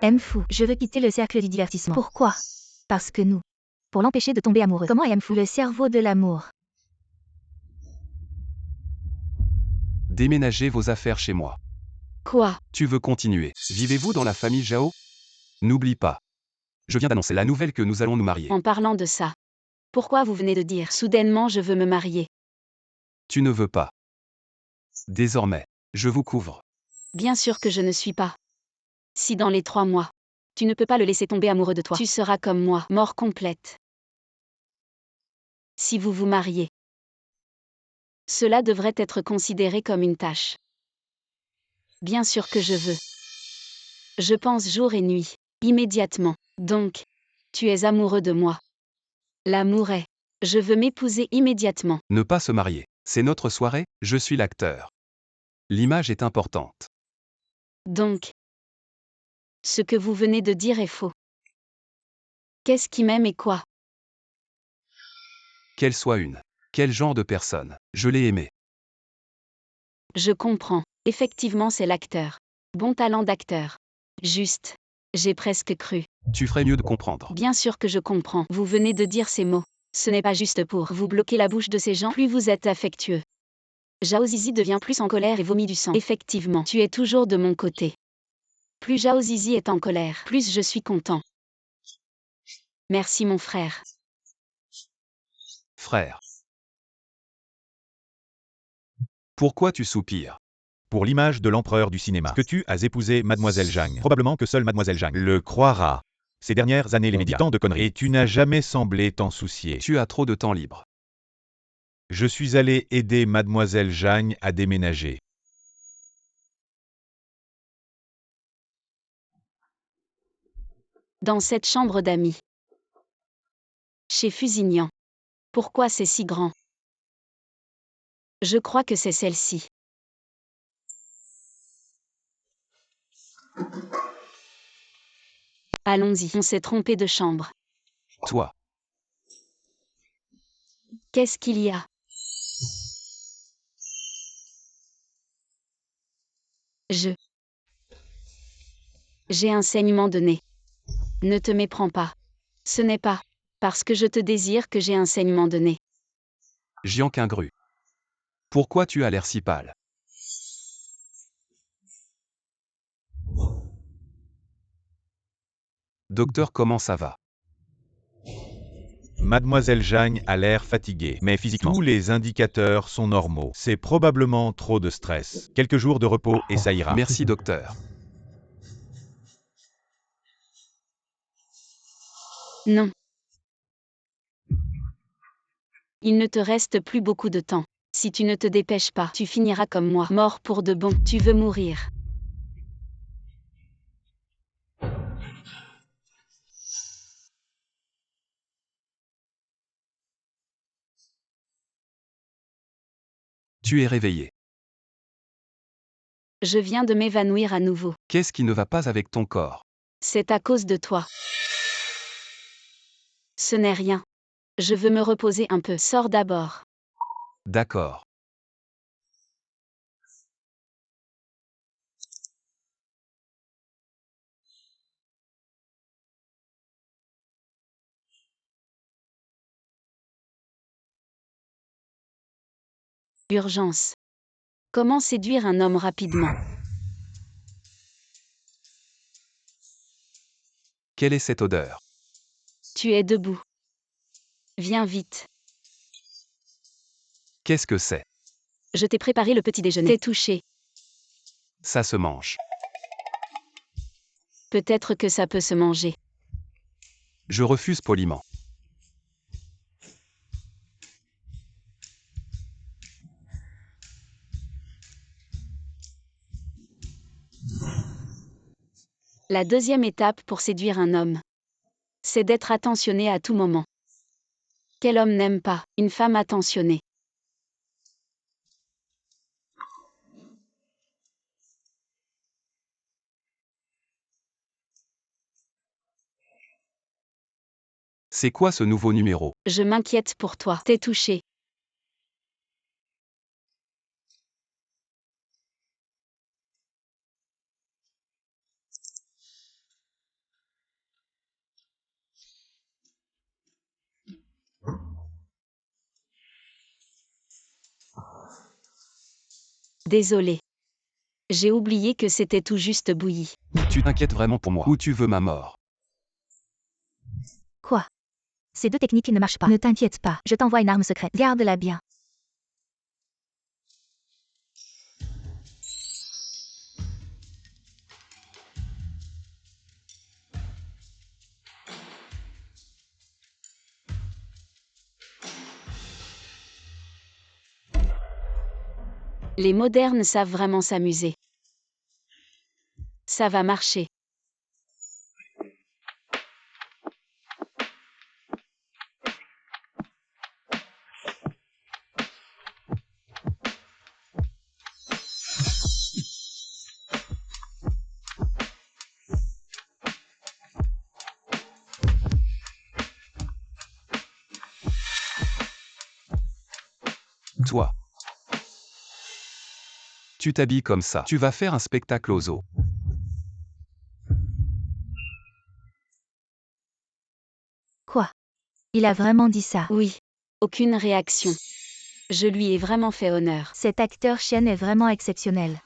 M-Fou, je veux quitter le cercle du divertissement. Pourquoi? Parce que nous. Pour l'empêcher de tomber amoureux. Comment est M-Fou le cerveau de l'amour? Déménagez vos affaires chez moi. Quoi? Tu veux continuer? Vivez-vous dans la famille Zhao? N'oublie pas. Je viens d'annoncer la nouvelle que nous allons nous marier. En parlant de ça, pourquoi vous venez de dire soudainement je veux me marier? Tu ne veux pas. Désormais, je vous couvre. Bien sûr que je ne suis pas. Si dans les 3 mois, tu ne peux pas le laisser tomber amoureux de toi, tu seras comme moi, mort complète. Si vous vous mariez, cela devrait être considéré comme une tâche. Bien sûr que je veux. Je pense jour et nuit, immédiatement. Donc, tu es amoureux de moi. L'amour est. Je veux m'épouser immédiatement. Ne pas se marier. C'est notre soirée, je suis l'acteur. L'image est importante. Donc, ce que vous venez de dire est faux. Qu'est-ce qui m'aime et quoi? Qu'elle soit une. Quel genre de personne? Je l'ai aimée. Je comprends. Effectivement, c'est l'acteur. Bon talent d'acteur. Juste. J'ai presque cru. Tu ferais mieux de comprendre. Bien sûr que je comprends. Vous venez de dire ces mots. Ce n'est pas juste pour vous bloquer la bouche de ces gens. Plus vous êtes affectueux, Zhao Zizi devient plus en colère et vomit du sang. Effectivement, tu es toujours de mon côté. Plus Zhao Zizi est en colère, plus je suis content. Merci mon frère. Frère. Pourquoi tu soupires? Pour l'image de l'empereur du cinéma, que tu as épousé Mademoiselle Zhang. Probablement que seule Mademoiselle Zhang le croira. Ces dernières années, les médias, tant de conneries, et tu n'as jamais semblé t'en soucier. Tu as trop de temps libre. Je suis allé aider Mademoiselle Zhang à déménager. Dans cette chambre d'amis. Chez Fusignan. Pourquoi c'est si grand? Je crois que c'est celle-ci. Allons-y, on s'est trompé de chambre. Toi. Qu'est-ce qu'il y a? J'ai un saignement de nez. Ne te méprends pas. Ce n'est pas parce que je te désire que j'ai un saignement de nez. Jiang Qingru. Pourquoi tu as l'air si pâle? Docteur, comment ça va? Mademoiselle Zhang a l'air fatiguée, mais physiquement, tous les indicateurs sont normaux. C'est probablement trop de stress. Quelques jours de repos et ça ira. Merci docteur. Non. Il ne te reste plus beaucoup de temps. Si tu ne te dépêches pas, tu finiras comme moi, mort pour de bon. Tu veux mourir. Tu es réveillé. Je viens de m'évanouir à nouveau. Qu'est-ce qui ne va pas avec ton corps? C'est à cause de toi. Ce n'est rien. Je veux me reposer un peu. Sors d'abord. D'accord. Urgence. Comment séduire un homme rapidement? Quelle est cette odeur? Tu es debout. Viens vite. Qu'est-ce que c'est? Je t'ai préparé le petit déjeuner. T'es touché. Ça se mange. Peut-être que ça peut se manger. Je refuse poliment. La deuxième étape pour séduire un homme, c'est d'être attentionné à tout moment. Quel homme n'aime pas une femme attentionnée? C'est quoi ce nouveau numéro? Je m'inquiète pour toi. T'es touché. Désolé. J'ai oublié que c'était tout juste bouilli. Tu t'inquiètes vraiment pour moi ou tu veux ma mort? Quoi? Ces deux techniques ne marchent pas. Ne t'inquiète pas, je t'envoie une arme secrète. Garde-la bien. Les modernes savent vraiment s'amuser. Ça va marcher. Toi. Tu t'habilles comme ça. Tu vas faire un spectacle aux zoo. Quoi? Il a vraiment dit ça. Oui. Aucune réaction. Je lui ai vraiment fait honneur. Cet acteur Chen est vraiment exceptionnel.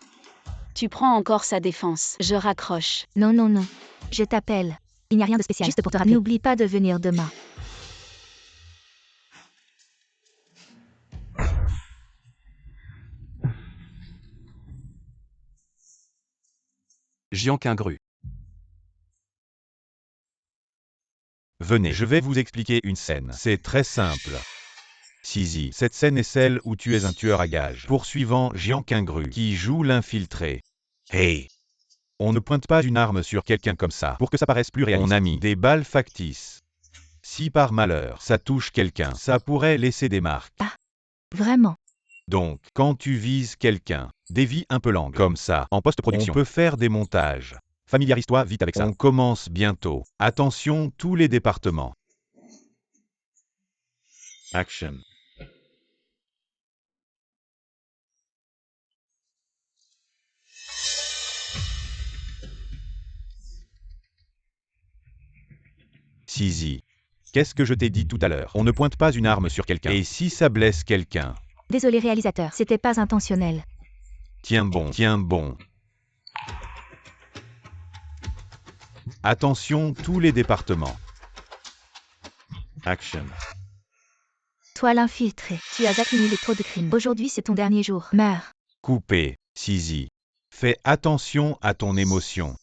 Tu prends encore sa défense. Je raccroche. Non, non, non. Je t'appelle. Il n'y a rien de spécial. Juste pour te rappeler. N'oublie pas de venir demain. Jiankingru. Venez, je vais vous expliquer une scène. C'est très simple. Sizi, cette scène est celle où tu es un tueur à gages, poursuivant Jiankingru, qui joue l'infiltré. Hey! On ne pointe pas une arme sur quelqu'un comme ça, pour que ça paraisse plus réaliste. On a mis des balles factices. Si par malheur, ça touche quelqu'un, ça pourrait laisser des marques. Vraiment. Donc, quand tu vises quelqu'un, dévie un peu l'angle, comme ça, en post-production. On peut faire des montages. Familiarise-toi vite avec ça. On commence bientôt. Attention, tous les départements. Action. Sizi. Qu'est-ce que je t'ai dit tout à l'heure? On ne pointe pas une arme sur quelqu'un. Et si ça blesse quelqu'un? Désolé réalisateur, c'était pas intentionnel. Tiens bon, tiens bon. Attention, tous les départements. Action. Toi l'infiltré, tu as accumulé trop de crimes. Aujourd'hui c'est ton dernier jour. Meurs. Coupé, Sizi. Fais attention à ton émotion.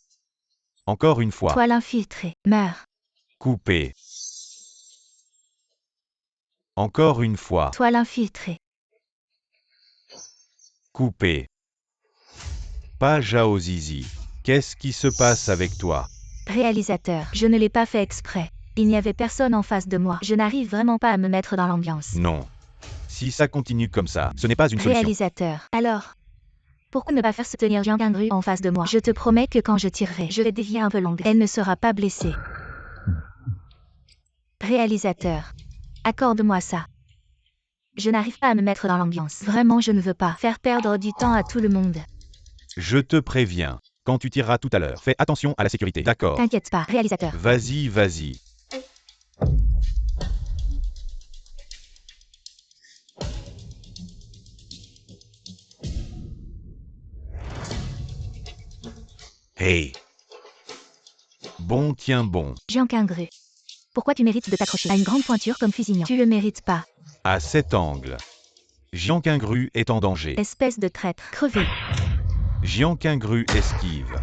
Encore une fois. Toi l'infiltré, meurs. Coupé. Encore une fois. Toi l'infiltré. Coupé. Pas Zhao Zizi. Qu'est-ce qui se passe avec toi? Réalisateur, je ne l'ai pas fait exprès. Il n'y avait personne en face de moi. Je n'arrive vraiment pas à me mettre dans l'ambiance. Non. Si ça continue comme ça, ce n'est pas une solution. Réalisateur, alors pourquoi ne pas faire se tenir Jiankingru en face de moi? Je te promets que quand je tirerai, je vais dévier un peu l'angle. Elle ne sera pas blessée. Réalisateur, accorde-moi ça. Je n'arrive pas à me mettre dans l'ambiance. Vraiment, je ne veux pas faire perdre du temps à tout le monde. Je te préviens. Quand tu tireras tout à l'heure, fais attention à la sécurité. D'accord. T'inquiète pas, réalisateur. Vas-y, vas-y. Hey. Bon, tiens bon. Jiankingru, pourquoi tu mérites de t'accrocher à une grande pointure comme Fusignan? Tu le mérites pas. À cet angle. Jiankingru est en danger. Espèce de traître. Crevé. Jiankingru esquive.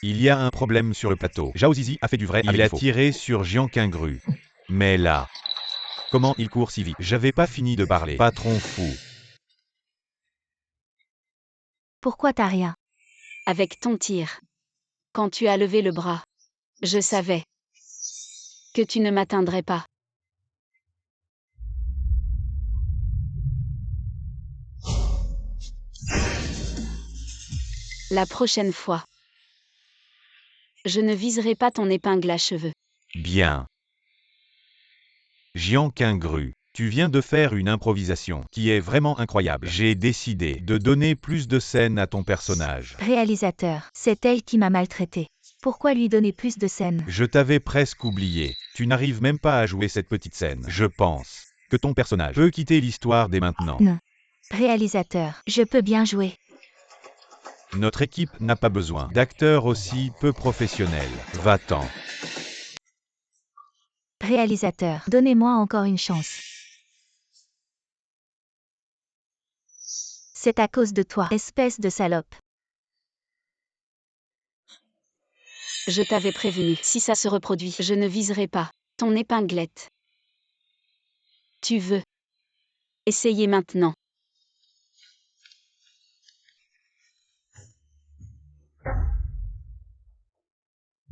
Il y a un problème sur le plateau. Zhao Zizi a fait du vrai. Il a tiré sur Jiankingru. Mais là, comment il court si vite? J'avais pas fini de parler. Patron fou. Pourquoi t'as rien? Avec ton tir. Quand tu as levé le bras. Je savais. Que tu ne m'atteindrais pas. La prochaine fois. Je ne viserai pas ton épingle à cheveux. Bien. Jiankingru, tu viens de faire une improvisation qui est vraiment incroyable. J'ai décidé de donner plus de scènes à ton personnage. Réalisateur, c'est elle qui m'a maltraité. Pourquoi lui donner plus de scènes? Je t'avais presque oublié. Tu n'arrives même pas à jouer cette petite scène, je pense. que ton personnage peut quitter l'histoire dès maintenant. Non. Réalisateur, je peux bien jouer. Notre équipe n'a pas besoin d'acteurs aussi peu professionnels. Va-t'en. Réalisateur, donnez-moi encore une chance. C'est à cause de toi, espèce de salope. Je t'avais prévenu, si ça se reproduit, je ne viserai pas ton épinglette. Tu veux essayer maintenant?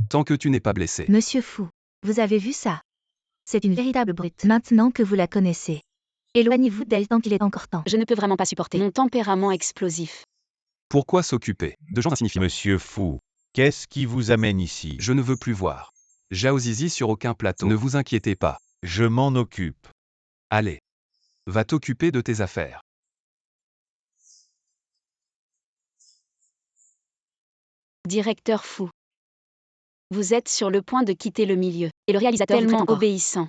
Tant que tu n'es pas blessé. Monsieur Fou, vous avez vu ça? C'est une véritable brute. Maintenant que vous la connaissez, éloignez-vous d'elle tant qu'il est encore temps. Je ne peux vraiment pas supporter mon tempérament explosif. Pourquoi s'occuper de gens insignifiants? Monsieur Fou, qu'est-ce qui vous amène ici? Je ne veux plus voir Zhao Zizi sur aucun plateau. Ne vous inquiétez pas. Je m'en occupe. Allez. Va t'occuper de tes affaires. Directeur Fou. Vous êtes sur le point de quitter le milieu, et le réalisateur tellement obéissant.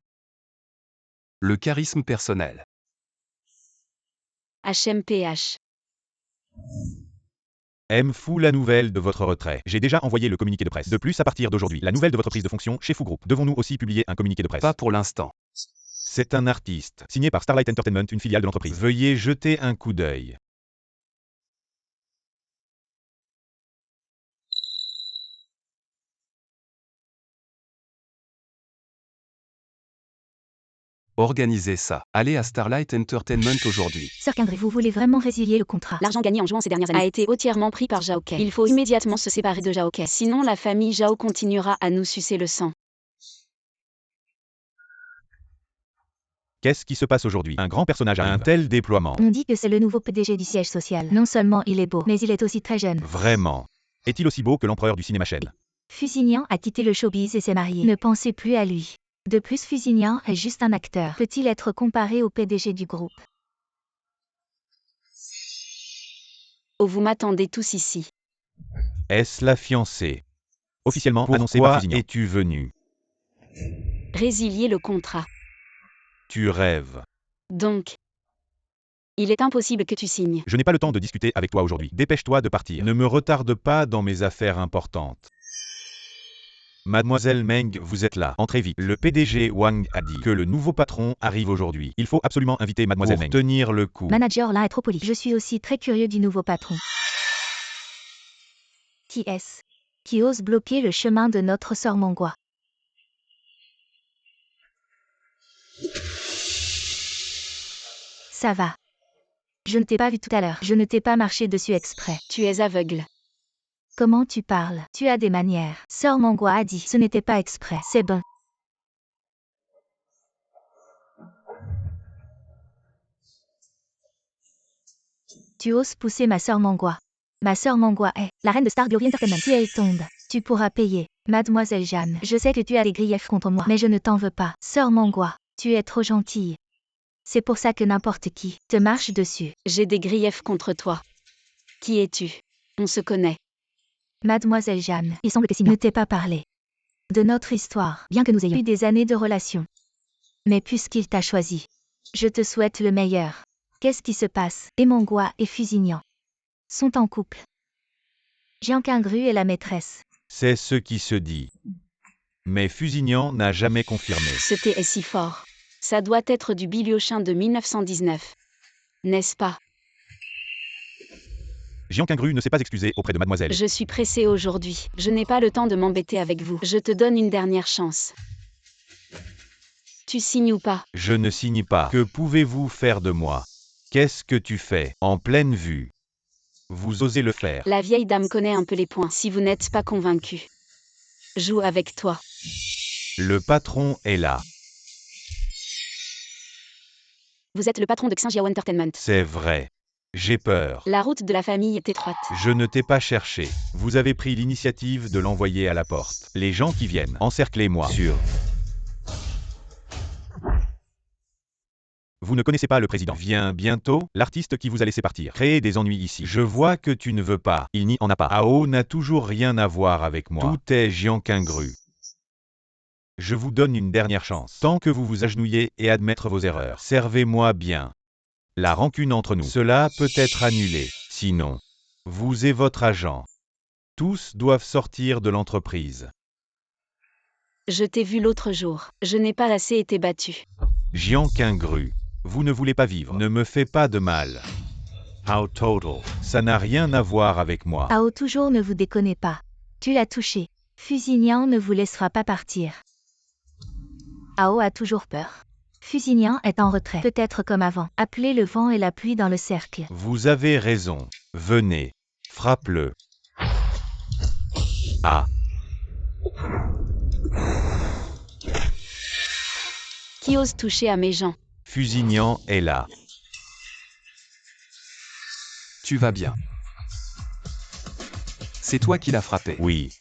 Le charisme personnel. HMPH. M Fou, la nouvelle de votre retrait. J'ai déjà envoyé le communiqué de presse. De plus, à partir d'aujourd'hui, la nouvelle de votre prise de fonction chez Fou Group. Devons-nous aussi publier un communiqué de presse? Pas pour l'instant. C'est un artiste, signé par Starlight Entertainment, une filiale de l'entreprise. Veuillez jeter un coup d'œil. Organisez ça. Allez à Starlight Entertainment aujourd'hui. Sir Kingry, vous voulez vraiment résilier le contrat? L'argent gagné en jouant ces dernières années a été entièrement pris par Zhao Kei. Il faut immédiatement se séparer de Zhao Kei, sinon la famille Zhao continuera à nous sucer le sang. Qu'est-ce qui se passe aujourd'hui? Un grand personnage a un tel déploiement. On dit que c'est le nouveau PDG du siège social. Non seulement il est beau, mais il est aussi très jeune. Vraiment. Est-il aussi beau que l'empereur du cinéma chaîne? Fusignan a quitté le showbiz et s'est marié. Ne pensez plus à lui. De plus, Fusignan est juste un acteur. Peut-il être comparé au PDG du groupe? Oh, vous m'attendez tous ici. Est-ce la fiancée? Officiellement annoncé par Fusignan. Es-tu venu? Résilier le contrat. Tu rêves. Donc, il est impossible que tu signes. Je n'ai pas le temps de discuter avec toi aujourd'hui. Dépêche-toi de partir. Ne me retarde pas dans mes affaires importantes. Mademoiselle Meng, vous êtes là. Entrez vite. Le PDG Wang a dit que le nouveau patron arrive aujourd'hui. Il faut absolument inviter Mademoiselle Meng. Tenir le coup. Manager là est trop poli. Je suis aussi très curieux du nouveau patron. Qui est-ce qui ose bloquer le chemin de notre sœur Mongua? Ça va. Je ne t'ai pas vu tout à l'heure. Je ne t'ai pas marché dessus exprès. Tu es aveugle. Comment tu parles? Tu as des manières. Sœur Mongua a dit, ce n'était pas exprès. C'est bon. Tu oses pousser ma sœur Mongua. Ma sœur Mongua est la reine de Star Glory Entertainment. Si elle tombe, tu pourras payer. Mademoiselle Jeanne, je sais que tu as des griefs contre moi, mais je ne t'en veux pas. Sœur Mongua, tu es trop gentille. C'est pour ça que n'importe qui te marche dessus. J'ai des griefs contre toi. Qui es-tu? On se connaît. Mademoiselle Jeanne, il semble que Signan ne t'ait pas parlé de notre histoire, bien que nous ayons eu des années de relation. Mais puisqu'il t'a choisi, je te souhaite le meilleur. Qu'est-ce qui se passe? Et Mongua et Fusignan sont en couple. Jiang Qingru est la maîtresse. C'est ce qui se dit. Mais Fusignan n'a jamais confirmé. Ce thé est si fort. Ça doit être du Biliochin de 1919. N'est-ce pas? Jiang Qingru ne s'est pas excusé auprès de Mademoiselle. Je suis pressée aujourd'hui. Je n'ai pas le temps de m'embêter avec vous. Je te donne une dernière chance. Tu signes ou pas? Je ne signe pas. Que pouvez-vous faire de moi? Qu'est-ce que tu fais? En pleine vue. Vous osez le faire. La vieille dame connaît un peu les points. Si vous n'êtes pas convaincu, joue avec toi. Le patron est là. Vous êtes le patron de Xinjiao Entertainment. C'est vrai. J'ai peur. La route de la famille est étroite. Je ne t'ai pas cherché. Vous avez pris l'initiative de l'envoyer à la porte. Les gens qui viennent, encerclez-moi. Sûr. Vous ne connaissez pas le président. Viens bientôt, l'artiste qui vous a laissé partir. Créer des ennuis ici. Je vois que tu ne veux pas. Il n'y en a pas. Ao n'a toujours rien à voir avec moi. Tout est Jiang Qingru. Je vous donne une dernière chance. Tant que vous vous agenouillez et admettre vos erreurs, servez-moi bien. La rancune entre nous, cela peut être annulé. Sinon, vous et votre agent, tous doivent sortir de l'entreprise. Je t'ai vu l'autre jour. Je n'ai pas assez été battu. Jian Qingru, vous ne voulez pas vivre. Ne me fais pas de mal. How total. Ça n'a rien à voir avec moi. Ao toujours ne vous déconnez pas. Tu l'as touché. Fusignan ne vous laissera pas partir. Ao a toujours peur. Fusignan est en retrait. Peut-être comme avant. Appelez le vent et la pluie dans le cercle. Vous avez raison. Venez. Frappe-le. Ah. Qui ose toucher à mes gens? Fusignan est là. Tu vas bien. C'est toi qui l'as frappé. Oui.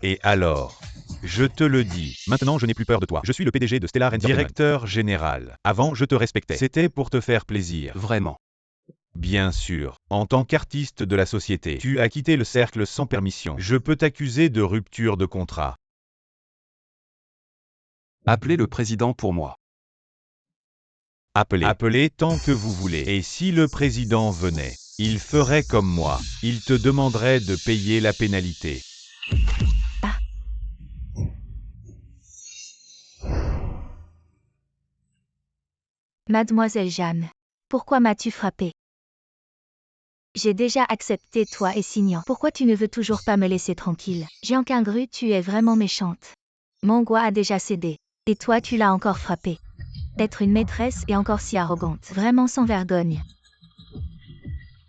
Et alors? Je te le dis. Maintenant, je n'ai plus peur de toi. Je suis le PDG de Stellar Entertainment. Directeur général. Avant, je te respectais. C'était pour te faire plaisir. Vraiment. Bien sûr. En tant qu'artiste de la société, tu as quitté le cercle sans permission. Je peux t'accuser de rupture de contrat. Appelez le président pour moi. Appelez tant que vous voulez. Et si le président venait, il ferait comme moi. Il te demanderait de payer la pénalité. Mademoiselle Jeanne, pourquoi m'as-tu frappé? J'ai déjà accepté toi et Signan. Pourquoi tu ne veux toujours pas me laisser tranquille? Jian Qingru, tu es vraiment méchante. Mongua a déjà cédé. Et toi tu l'as encore frappé. D'être une maîtresse et encore si arrogante. Vraiment sans vergogne.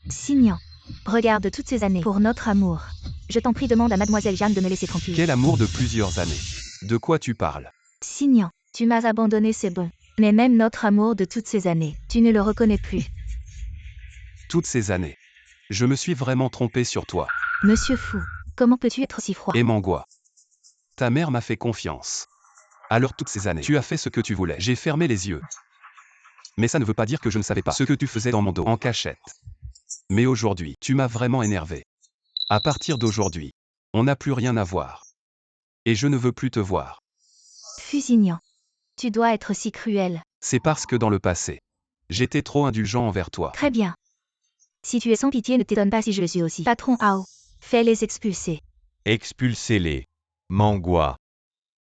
Signan, regarde toutes ces années pour notre amour. Je t'en prie, demande à Mademoiselle Jeanne de me laisser tranquille. Quel amour de plusieurs années. De quoi tu parles? Signan, tu m'as abandonné, c'est bon. Mais même notre amour de toutes ces années, tu ne le reconnais plus. Toutes ces années. Je me suis vraiment trompé sur toi. Monsieur Fou, comment peux-tu être si froid? Et Mangua. Ta mère m'a fait confiance. Alors toutes ces années, tu as fait ce que tu voulais. J'ai fermé les yeux. Mais ça ne veut pas dire que je ne savais pas ce que tu faisais dans mon dos, en cachette. Mais aujourd'hui, tu m'as vraiment énervé. À partir d'aujourd'hui, on n'a plus rien à voir. Et je ne veux plus te voir. Fusignan, tu dois être si cruel. C'est parce que dans le passé, j'étais trop indulgent envers toi. Très bien. Si tu es sans pitié, ne t'étonne pas si je le suis aussi. Patron Ao, fais-les expulser. Expulsez-les. Mangua.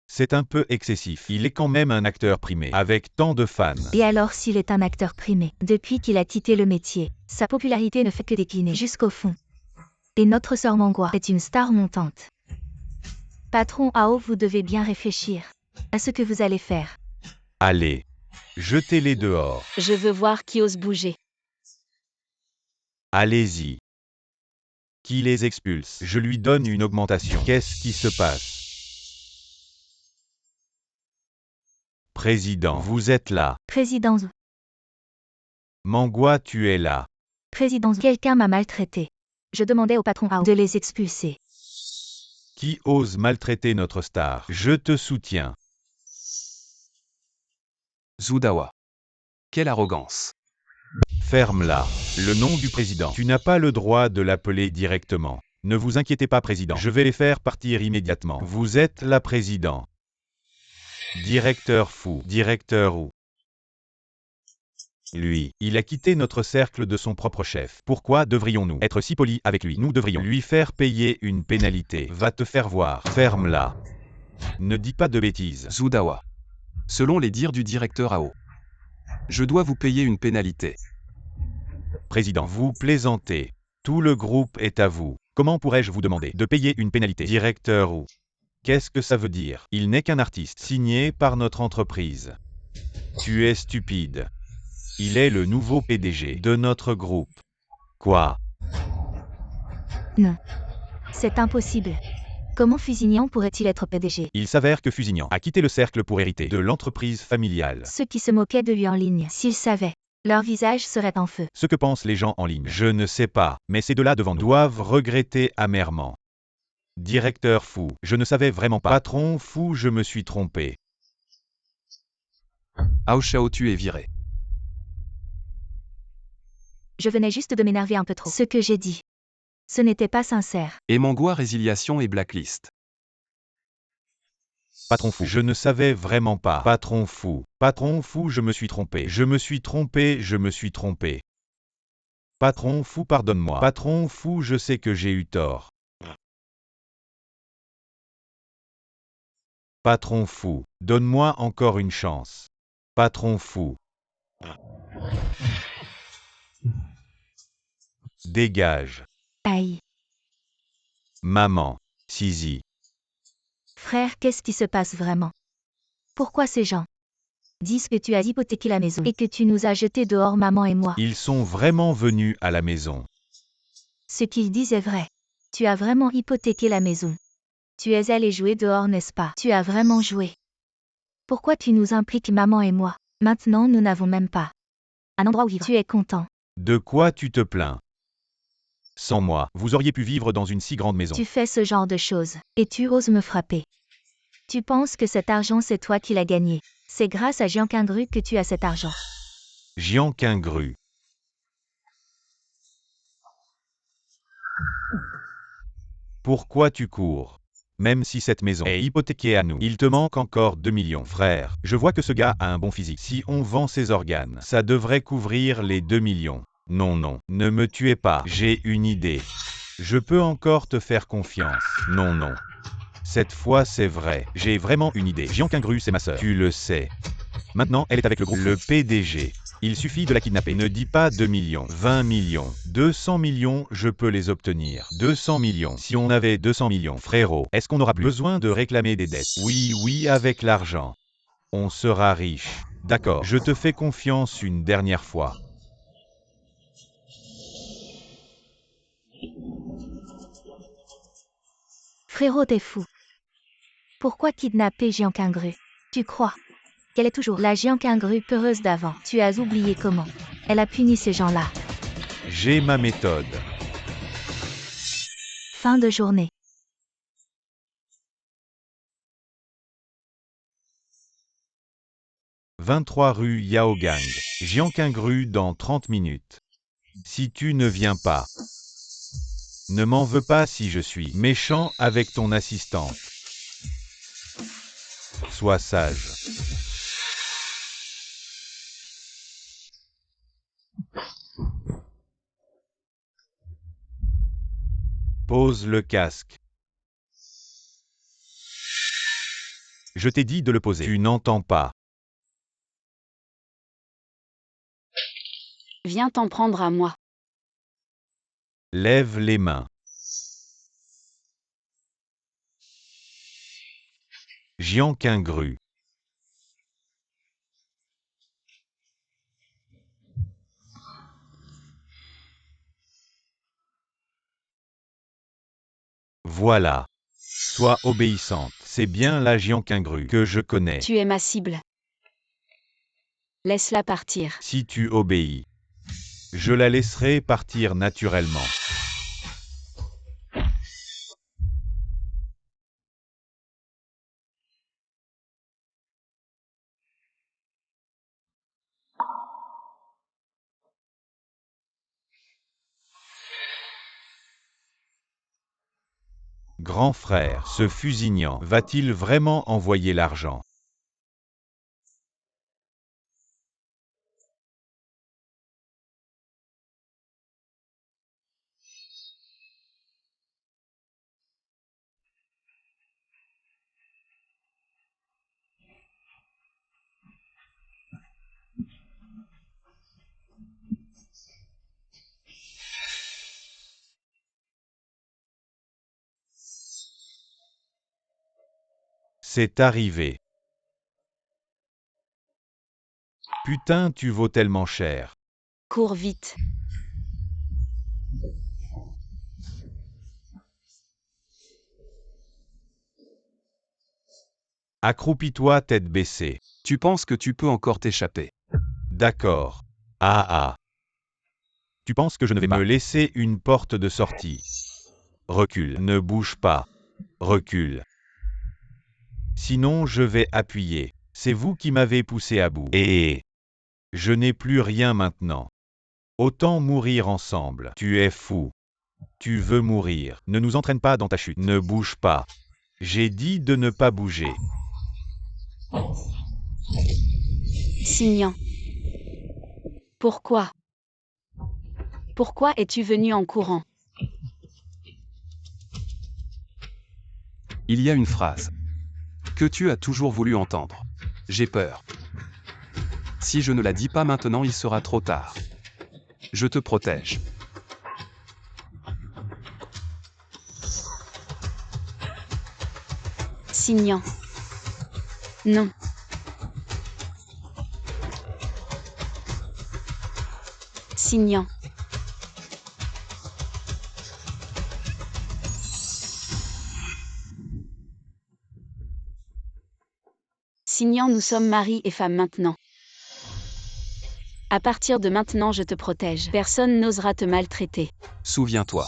C'est un peu excessif. Il est quand même un acteur primé, avec tant de fans. Et alors s'il est un acteur primé, depuis qu'il a quitté le métier, sa popularité ne fait que décliner jusqu'au fond. Et notre sœur Mangua est une star montante. Patron Ao, vous devez bien réfléchir à ce que vous allez faire. Allez. Jetez-les dehors. Je veux voir qui ose bouger. Allez-y. Qui les expulse? Je lui donne une augmentation. Qu'est-ce qui se passe? Président, vous êtes là. Président Zhou, Mangua, tu es là. Président Zhou, quelqu'un m'a maltraité. Je demandais au patron Ao de les expulser. Qui ose maltraiter notre star? Je te soutiens. Zudawa. Quelle arrogance. Ferme-la. Le nom du président. Tu n'as pas le droit de l'appeler directement. Ne vous inquiétez pas, président. Je vais les faire partir immédiatement. Vous êtes la président. Directeur Fou. Directeur où? Lui, il a quitté notre cercle de son propre chef. Pourquoi devrions-nous être si polis avec lui? Nous devrions lui faire payer une pénalité. Va te faire voir. Ferme-la. Ne dis pas de bêtises. Zudawa. Selon les dires du directeur Ao, je dois vous payer une pénalité. Président, vous plaisantez. Tout le groupe est à vous. Comment pourrais-je vous demander de payer une pénalité? Directeur ou? Qu'est-ce que ça veut dire? Il n'est qu'un artiste, signé par notre entreprise. Tu es stupide. Il est le nouveau PDG de notre groupe. Quoi? Non. C'est impossible. Comment Fusignan pourrait-il être PDG? Il s'avère que Fusignan a quitté le cercle pour hériter de l'entreprise familiale. Ceux qui se moquaient de lui en ligne, s'ils savaient, leur visage serait en feu. Ce que pensent les gens en ligne, je ne sais pas, mais ces deux-là devant nous doivent regretter amèrement. Directeur Fou, je ne savais vraiment pas. Patron Fou, je me suis trompé. Ao Shao, tu es viré. Je venais juste de m'énerver un peu trop. Ce que j'ai dit, ce n'était pas sincère. Et Mangua, résiliation et blacklist. Patron fou. Je ne savais vraiment pas. Patron fou. Patron fou, je me suis trompé. Je me suis trompé, je me suis trompé. Patron fou, pardonne-moi. Patron fou, je sais que j'ai eu tort. Patron fou, donne-moi encore une chance. Patron fou. Dégage. Aïe. Maman. Sisi. Frère, qu'est-ce qui se passe vraiment? Pourquoi ces gens disent que tu as hypothéqué la maison et que tu nous as jetés dehors, maman et moi? Ils sont vraiment venus à la maison. Ce qu'ils disent est vrai. Tu as vraiment hypothéqué la maison. Tu es allé jouer dehors, n'est-ce pas? Tu as vraiment joué. Pourquoi tu nous impliques, maman et moi? Maintenant, nous n'avons même pas un endroit où vivre. Tu es content. De quoi tu te plains? Sans moi, vous auriez pu vivre dans une si grande maison. Tu fais ce genre de choses, et tu oses me frapper. Tu penses que cet argent c'est toi qui l'as gagné. C'est grâce à Jean Quingru que tu as cet argent. Jean Quingru. Pourquoi tu cours? Même si cette maison est hypothéquée à nous, il te manque encore 2 millions. Frère, je vois que ce gars a un bon physique. Si on vend ses organes, ça devrait couvrir les 2 millions. Non, non, ne me tuez pas. J'ai une idée. Je peux encore te faire confiance. Non, non. Cette fois, c'est vrai. J'ai vraiment une idée. Jean Quingru, c'est ma sœur. Tu le sais. Maintenant, elle est avec le groupe. Le PDG. Il suffit de la kidnapper. Ne dis pas 2 millions, 20 millions, 200 millions, je peux les obtenir. 200 millions. Si on avait 200 millions, frérot, est-ce qu'on aura plus besoin de réclamer des dettes? Oui, oui, avec l'argent. On sera riche. D'accord, je te fais confiance une dernière fois. Frérot, t'es fou. Pourquoi kidnapper Jean Quingru? Tu crois qu'elle est toujours la Jean Quingru peureuse d'avant? Tu as oublié comment elle a puni ces gens-là. J'ai ma méthode. Fin de journée. « 23 rue Yaogang. Jean Quingru dans 30 minutes. Si tu ne viens pas, ne m'en veux pas si je suis méchant avec ton assistante. Sois sage. » Pose le casque. Je t'ai dit de le poser. Tu n'entends pas. Viens t'en prendre à moi. Lève les mains. Jean Quingru. Voilà. Sois obéissante. C'est bien la Jean Quingru que je connais. Tu es ma cible. Laisse-la partir. Si tu obéis, je la laisserai partir naturellement. Grand frère, ce fusignant va-t-il vraiment envoyer l'argent? C'est arrivé. Putain, tu vaux tellement cher. Cours vite. Accroupis-toi tête baissée. Tu penses que tu peux encore t'échapper? D'accord. Ah ah. Tu penses que je ne vais pas me laisser une porte de sortie? Recule, ne bouge pas. Recule. Sinon je vais appuyer. C'est vous qui m'avez poussé à bout. Et je n'ai plus rien maintenant. Autant mourir ensemble. Tu es fou. Tu veux mourir. Ne nous entraîne pas dans ta chute. Ne bouge pas. J'ai dit de ne pas bouger. Signant. Pourquoi? Pourquoi es-tu venu en courant? Il y a une phrase que tu as toujours voulu entendre. J'ai peur. Si je ne la dis pas maintenant, il sera trop tard. Je te protège. Signant. Non. Signant. Signant, nous sommes mari et femme maintenant. À partir de maintenant, je te protège. Personne n'osera te maltraiter. Souviens-toi.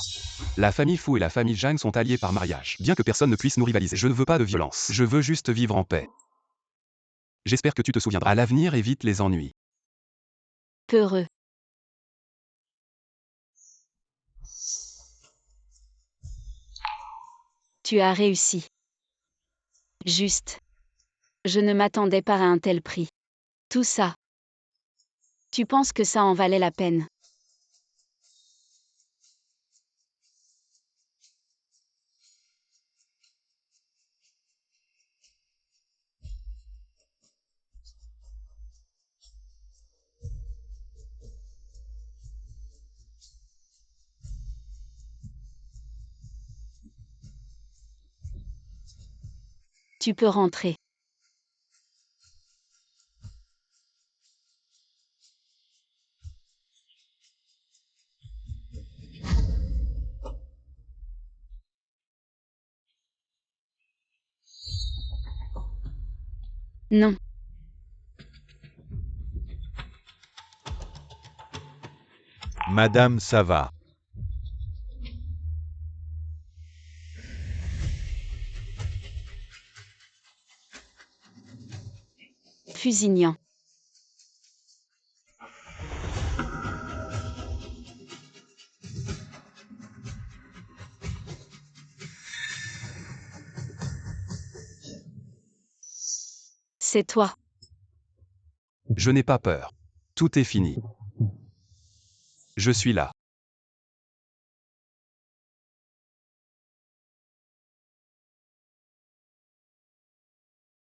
La famille Fu et la famille Zhang sont alliés par mariage. Bien que personne ne puisse nous rivaliser, je ne veux pas de violence. Je veux juste vivre en paix. J'espère que tu te souviendras. À l'avenir, évite les ennuis. Peureux. Tu as réussi. Juste. Je ne m'attendais pas à un tel prix. Tout ça. Tu penses que ça en valait la peine? Tu peux rentrer. Non. Madame, ça va. Fusignant. C'est toi. Je n'ai pas peur. Tout est fini. Je suis là.